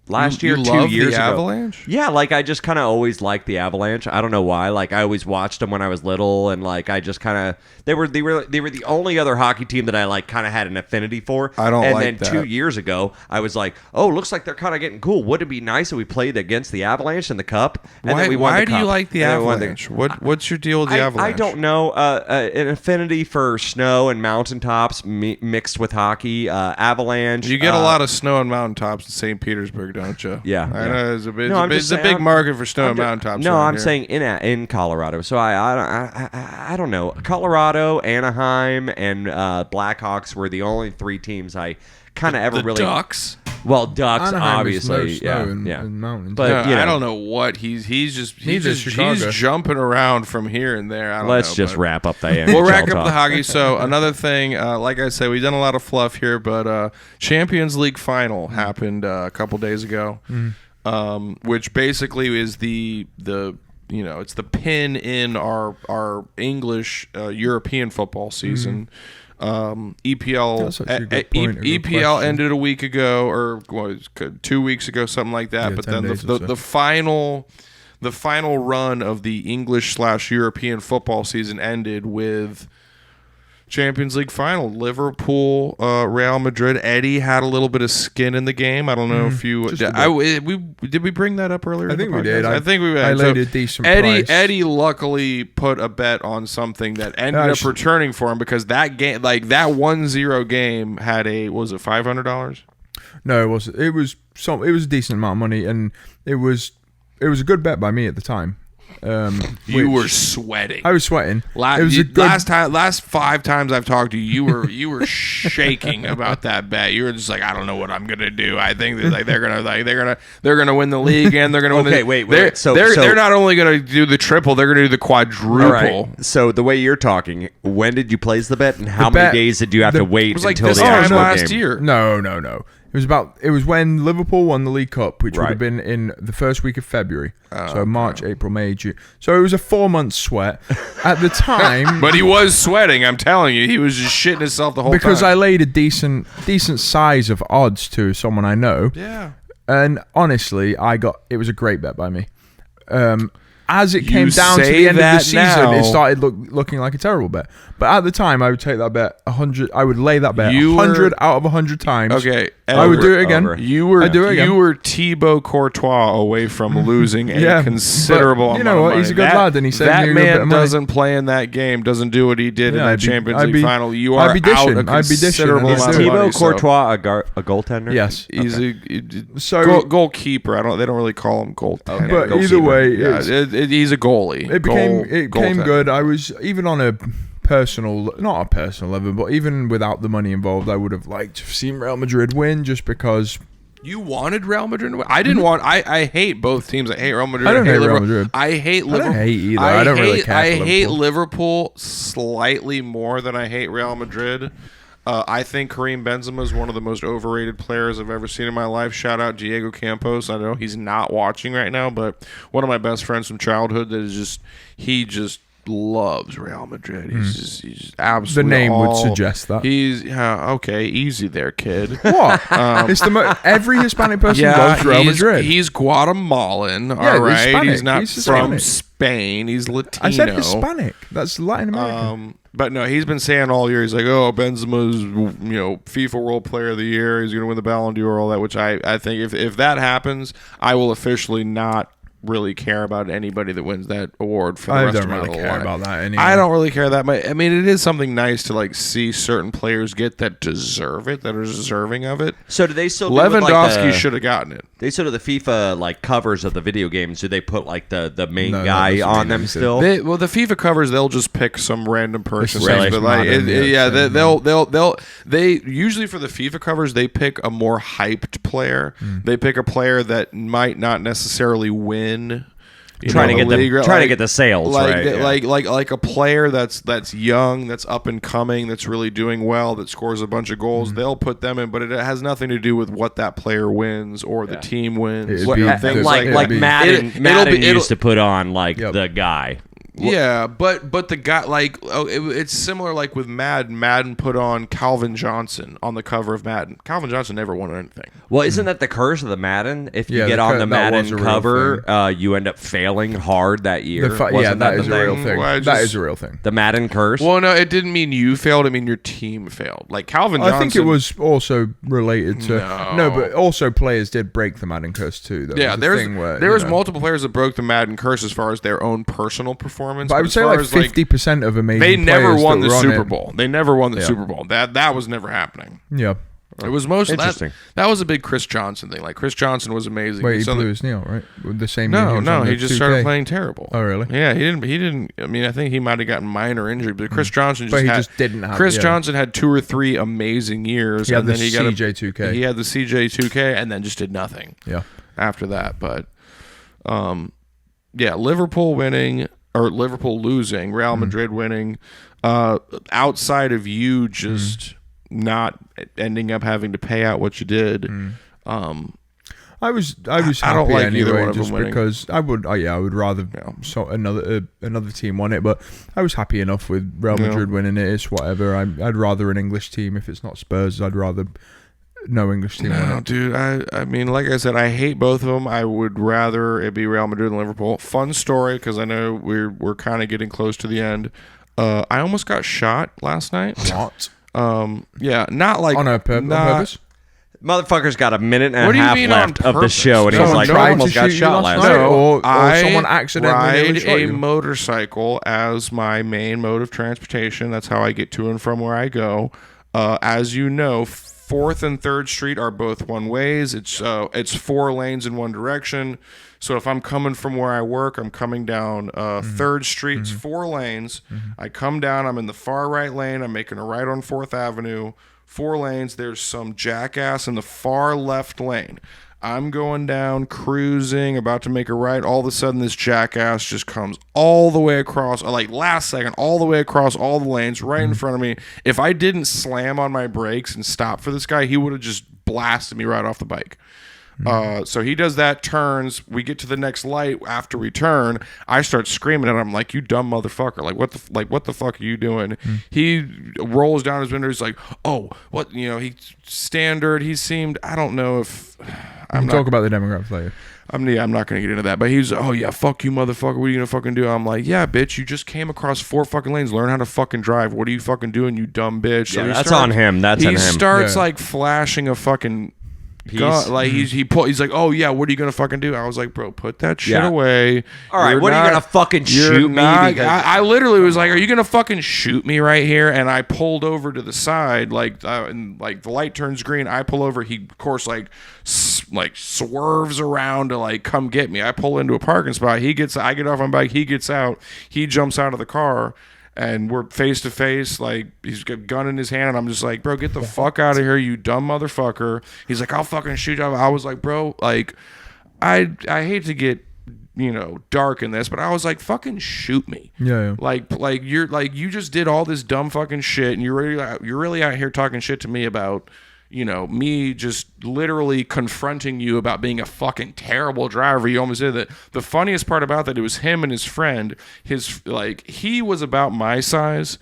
last year, 2 years ago, Avalanche? Yeah, like I just kind of always liked the Avalanche. I don't know why. Like I always watched them when I was little, and like I just kind of they were the only other hockey team that I like kind of had an affinity for. I don't and like then that. 2 years ago, I was like, oh, looks like they're kind of getting cool. Would it be nice if we played against the Avalanche in the Cup? And then we won the Cup. Why do you like the Avalanche? What's your deal with the Avalanche? I don't know. An affinity for snow and mountaintops mixed with hockey. Avalanche. You get a lot of snow and mountaintops in St. Petersburg, don't you? Yeah. I know it's a big market for snow and mountaintops. No, I'm saying in Colorado. So I don't know. Colorado, Anaheim, and Blackhawks were the only three teams I kind of ever really. Ducks. Well, Ducks, Anaheim obviously, and mountains. But I don't know what he's jumping around from here and there. Let's just wrap up the NHL We'll wrap up the hockey. So another thing, like I said, we've done a lot of fluff here, but Champions League final happened a couple days ago, which basically is the it's the pin in our English European football season. EPL ended a week ago, or 2 weeks ago, something like that. Yeah, but then the final run of the English/European football season ended with Champions League final. Liverpool, Real Madrid. Eddie had a little bit of skin in the game. I don't know if you did we bring that up earlier? I think we did. I think we. I laid a decent price. Eddie luckily put a bet on something that ended up returning for him, because that game, like that 1-0 game, had was it $500? No, it wasn't. It was a decent amount of money, and it was a good bet by me at the time. You were sweating. I was sweating. Last 5 times I've talked to you, you were shaking about that bet. You were just like, I don't know what I'm gonna do. I think that they're gonna win the league, and they're gonna win. Okay, wait. So they're not only gonna do the triple, they're gonna do the quadruple. Right. So the way you're talking, when did you place the bet, and how many days did you have to wait until the actual last game? year? No. It was when Liverpool won the League Cup, which would have been in the first week of February. So March, April, May, June. So it was a 4-month sweat at the time. But he was sweating, I'm telling you. He was just shitting himself the whole time. Because I laid a decent size of odds to someone I know. Yeah. And honestly, it was a great bet by me. As it came down to the end of the season, it started looking like a terrible bet. But at the time, I would take that bet 100. I would lay that bet 100 out of 100 times. Okay, I would do it again. You were Thibaut Courtois away from losing a considerable amount of money. You know what? He's a good lad, and he saved me a bit of money. That man doesn't play in that game, doesn't do what he did in that Champions League final. You are out a considerable amount of money. Is Thibaut Courtois a goaltender? Yes. He's a goalkeeper. They don't really call him goaltender. But either way, he's a goalie. It became good. I was even on not a personal level, but even without the money involved, I would have liked to have seen Real Madrid win, just because. You wanted Real Madrid to win? I didn't want. I hate both teams. I hate Real Madrid. I don't hate Real Madrid. I hate Liverpool. I don't hate either. I don't really care. I hate Liverpool slightly more than I hate Real Madrid. I think Karim Benzema is one of the most overrated players I've ever seen in my life. Shout out Diego Campos. I know he's not watching right now, but one of my best friends from childhood he just loves Real Madrid. He's just absolutely. The name would suggest that. He's okay. Easy there, kid. What? It's every Hispanic person loves Real Madrid. He's Guatemalan. All right, Hispanic. He's not from Spain. He's Latino. I said Hispanic. That's Latin American. But no, he's been saying all year, he's like, oh, Benzema's, FIFA World Player of the Year. He's going to win the Ballon d'Or, all that, which I think if that happens, I will officially not really care about anybody that wins that award for the rest of my life. I don't really care about that anyway. I don't really care that much. I mean, it is something nice to see certain players get that deserve it, that are deserving of it. So do they still Lewandowski should have gotten it. They still do the FIFA covers of the video games. Do they put the main guy on them still? The FIFA covers, they'll just pick some random person. Really? They usually for the FIFA covers they pick a more hyped player. They pick a player that might not necessarily win. Trying to get the sales, like a player that's young, that's up and coming, that's really doing well, that scores a bunch of goals. They'll put them in, but it has nothing to do with what that player wins or the team wins. Madden used to put on the guy. Yeah, but the guy it's similar with Madden. Madden put on Calvin Johnson on the cover of Madden. Calvin Johnson never won anything. Well, isn't that the curse of the Madden? If you get on the Madden cover, you end up failing hard that year. That is a real thing. That is a real thing. The Madden curse? Well, no, it didn't mean you failed. It mean your team failed. Like Calvin Johnson. I think it was also related to... No, but also players did break the Madden curse too. Yeah, there was multiple players that broke the Madden curse as far as their own personal performance. But I would say 50% of amazing they never won the Super it. Bowl. They never won the Super Bowl. That was never happening. Yeah. It was most interesting. That was a big Chris Johnson thing. Chris Johnson was amazing. Wait, he blew his knee out, right? With the same. No, he just started playing terrible. Oh, really? Yeah, he didn't. I mean, I think he might have gotten minor injury, but Chris Johnson didn't have. Chris Johnson had 2 or 3 amazing years. He had the CJ2K. He had the CJ2K, and then just did nothing. Yeah. After that, but, Liverpool winning. Or Liverpool losing, Real Madrid winning, outside of you just not ending up having to pay out what you did. I was happy I don't like anyway, either one of just them winning. because I would rather another team won it, but I was happy enough with Real Madrid winning it. It's whatever. I'd rather an English team. If it's not Spurs, I'd rather no English team win it. Dude, I mean, like I said, I hate both of them. I would rather it be Real Madrid than Liverpool. Fun story, because I know we're kind of getting close to the end. I almost got shot last night. What? Yeah, not like On purpose? Motherfucker's got a minute and What a do you half mean left on of the purpose? show, and he's Someone like, tried I to almost got shoot you shot last last night? night. Or I someone accidentally nearly ride shot a you? motorcycle as my main mode of transportation. That's how I get to and from where I go. As you know, 4th and 3rd Street are both one ways. It's 4 lanes in one direction. So if I'm coming from where I work, I'm coming down 3rd Street. It's 4 lanes. I come down. I'm in the far right lane. I'm making a right on 4th Avenue. 4 lanes. There's some jackass in the far left lane. I'm going down, cruising, about to make a right. All of a sudden, this jackass just comes all the way across, like last second, all the way across all the lanes right in front of me. If I didn't slam on my brakes and stop for this guy, he would have just blasted me right off the bike. So he does that, turns. We get to the next light. After we turn, I start screaming at him like, "You dumb motherfucker! What the fuck are you doing?" He rolls down his window. He's like, "Oh, what?" He standard. He seemed. I don't know if I'm talk about the demographics later. I'm not going to get into that, but he's, "Oh yeah, fuck you, motherfucker. What are you going to fucking do?" I'm like, "Yeah, bitch, you just came across 4 fucking lanes. Learn how to fucking drive. What are you fucking doing, you dumb bitch?" So Yeah, that's on him. That's on him. He starts like flashing a fucking gun. Like he's like, "Oh yeah, what are you going to fucking do?" I was like, "Bro, put that shit away." All right, what are you going to fucking shoot me? I literally was like, "Are you going to fucking shoot me right here?" And I pulled over to the side, and like the light turns green. I pull over. He, of course, like swerves around to like come get me. I pull into a parking spot. I get off my bike. He gets out. He jumps out of the car, and we're face to face. Like, he's got a gun in his hand, and I'm just like, "Bro, get the fuck out of here, you dumb motherfucker." He's like, "I'll fucking shoot you." I was like, "Bro, like, I hate to get dark in this, but I was like, fucking shoot me." Yeah. Like you just did all this dumb fucking shit, and you're really out here talking shit to me about me just literally confronting you about being a fucking terrible driver. You almost did that. The funniest part about that, it was him and his friend. He was about my size,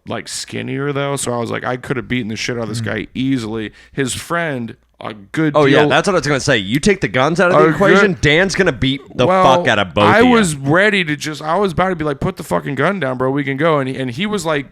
like skinnier though. So I was like, I could have beaten the shit out of this guy easily. His friend, a good deal. Yeah, that's what I was going to say. You take the guns out of the equation, Dan's going to beat the fuck out of both I of you. was ready to I was about to be like, "Put the fucking gun down, bro. We can go." And he was like,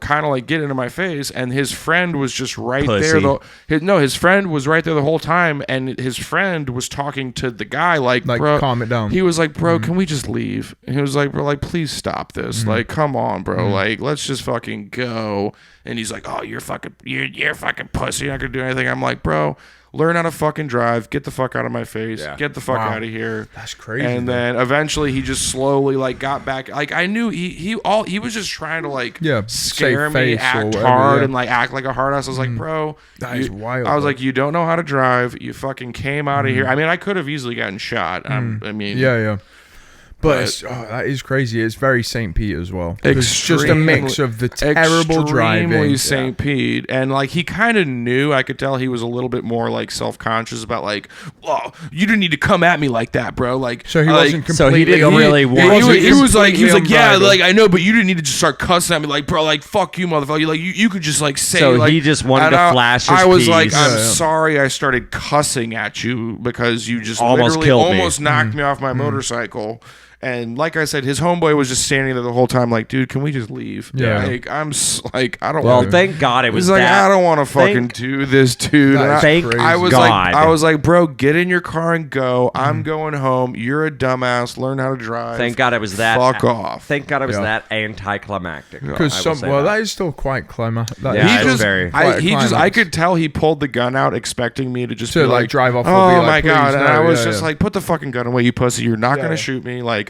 kind of like get into my face, and his friend was just right Pussy. there. His friend was right there the whole time, and his friend was talking to the guy like, "Bro, calm it down." He was like, "Bro, can we just leave?" And he was like, "Bro, like, please stop this. Like, come on, bro. Like, let's just fucking go." And he's like, "Oh, you're fucking pussy. You're not gonna do anything." I'm like, "Bro, learn how to fucking drive. Get the fuck out of my face. Yeah. Get the fuck out of here." That's crazy. And then eventually he just slowly like got back. Like, I knew he was just trying to like scare me, act hard, and like act like a hard ass. I was like, "Bro, that is wild." I was like, "You don't know how to drive. You fucking came out of here." I mean, I could have easily gotten shot. I mean, yeah. But that is crazy. It's very St. Pete as well. It's just a mix of the terrible driving. Extremely St. Pete. And like he kind of knew, I could tell he was a little bit more like self-conscious about like, "Oh, you didn't need to come at me like that, bro." Like, so he wasn't completely. So he didn't really want. He was like, "Yeah, like I know, but you didn't need to just start cussing at me, like, bro, like fuck you, motherfucker. Like you could just like say." So like, he just wanted to flash his I was piece. like, "I'm sorry, I started cussing at you because you just Almost knocked me off my motorcycle." And like I said, his homeboy was just standing there the whole time, like, "Dude, can we just leave?" Yeah. Like, I don't. Well, thank God it was He's like, that. "I don't want to fucking do this, dude." Thank I was God. like, "Bro, get in your car and go. I'm going home. You're a dumbass. Learn how to drive." Thank God it was that. Fuck off. Thank God it was that anticlimactic. Because that is still quite climactic. I could tell he pulled the gun out, expecting me to just be like drive off. "Oh my God!" And I was just like, "Put the fucking gun away, you pussy. You're not gonna shoot me." Like,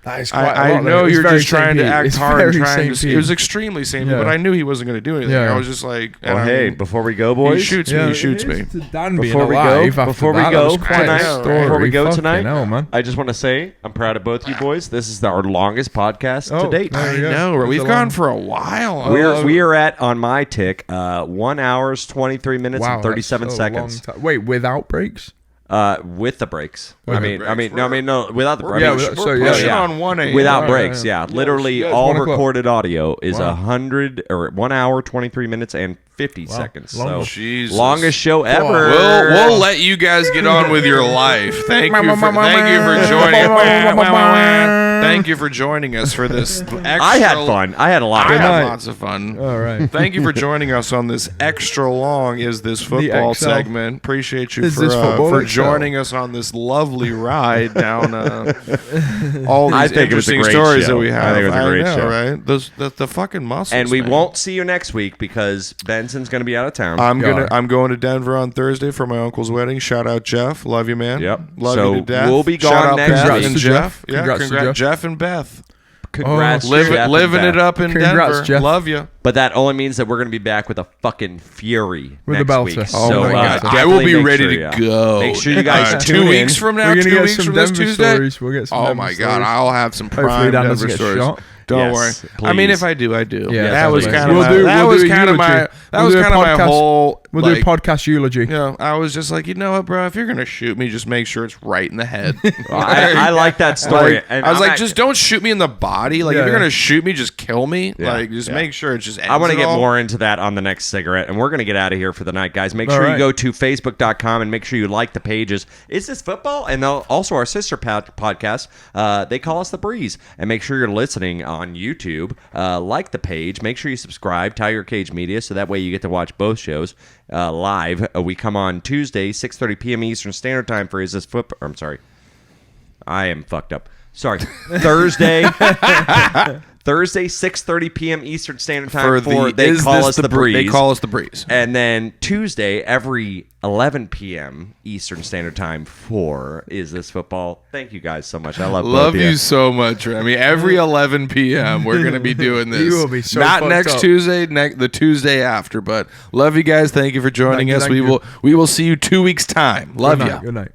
I know you're just trying to act hard and trying to. It was extremely samey, but I knew he wasn't going to do anything. I was just like, well, hey, before we go, boys, he shoots me. He shoots me. Before we go tonight, I just want to say I'm proud of both you boys. This is our longest podcast to date. I know. We've gone for a while. We are at, on my tick, 1 hour, 23 minutes and 37 seconds. Wait, without breaks? With the breaks. No, without the breaks. We're pushing on 1 a.m. Without breaks, literally all recorded audio is 1 hour, 23 minutes and 50 seconds. So longest show ever. We'll let you guys get on with your life. Thank you for joining. Thank you for joining us for this. I had fun. I had a lot. I had lots of fun. All right. Thank you for joining us on this extra long Is This Football segment. Appreciate you for joining us on this lovely ride down all these interesting stories that we have. I think it was a great show, right? The fucking muscles. And we won't see you next week because Benson's going to be out of town. I'm going to Denver on Thursday for my uncle's wedding. Shout out Jeff. Love you, man. Yep. Love you to death. We'll be gone next week. And Jeff. Congrats, Jeff and Beth. Congrats, living it up in Denver. Jeff. Love you. But that only means that we're going to be back with a fucking fury with next the week. Oh my God. I will be ready to go. Make sure you guys 2 weeks from now. 2 weeks from this Tuesday. We'll get some oh my God! stories. I'll have some prime Denver stories. Don't worry. Please. I mean, if I do, I do. Yeah, that was kind of my whole. We'll do a podcast eulogy. I was just like, you know what, bro? If you're gonna shoot me, just make sure it's right in the head. I like that story. I was like, just don't shoot me in the body. Like, if you're gonna shoot me, just kill me. Like, just make sure it's just. I want to get more into that on the next cigarette, and we're gonna get out of here for the night, guys. Make sure you go to Facebook.com and make sure you like the pages. Is This Football? And also our sister podcast. They call us The Breeze. And make sure you're listening on YouTube. Like the page. Make sure you subscribe. Tiger Cage Media, so that way you get to watch both shows live. We come on Tuesday, 6:30 p.m. Eastern Standard Time for Is This Football? I'm sorry. I am fucked up. Sorry. Thursday, 6:30 p.m. Eastern Standard Time for They Call Us The Breeze. They Call Us The Breeze. And then Tuesday, every 11 p.m. Eastern Standard Time for Is This Football. Thank you guys so much. I love you so much, Remy. Every 11 p.m. we're going to be doing this. You will be so not next up. Tuesday, the Tuesday after, but love you guys. Thank you for joining us. We will see you 2 weeks time. Love you. Good night.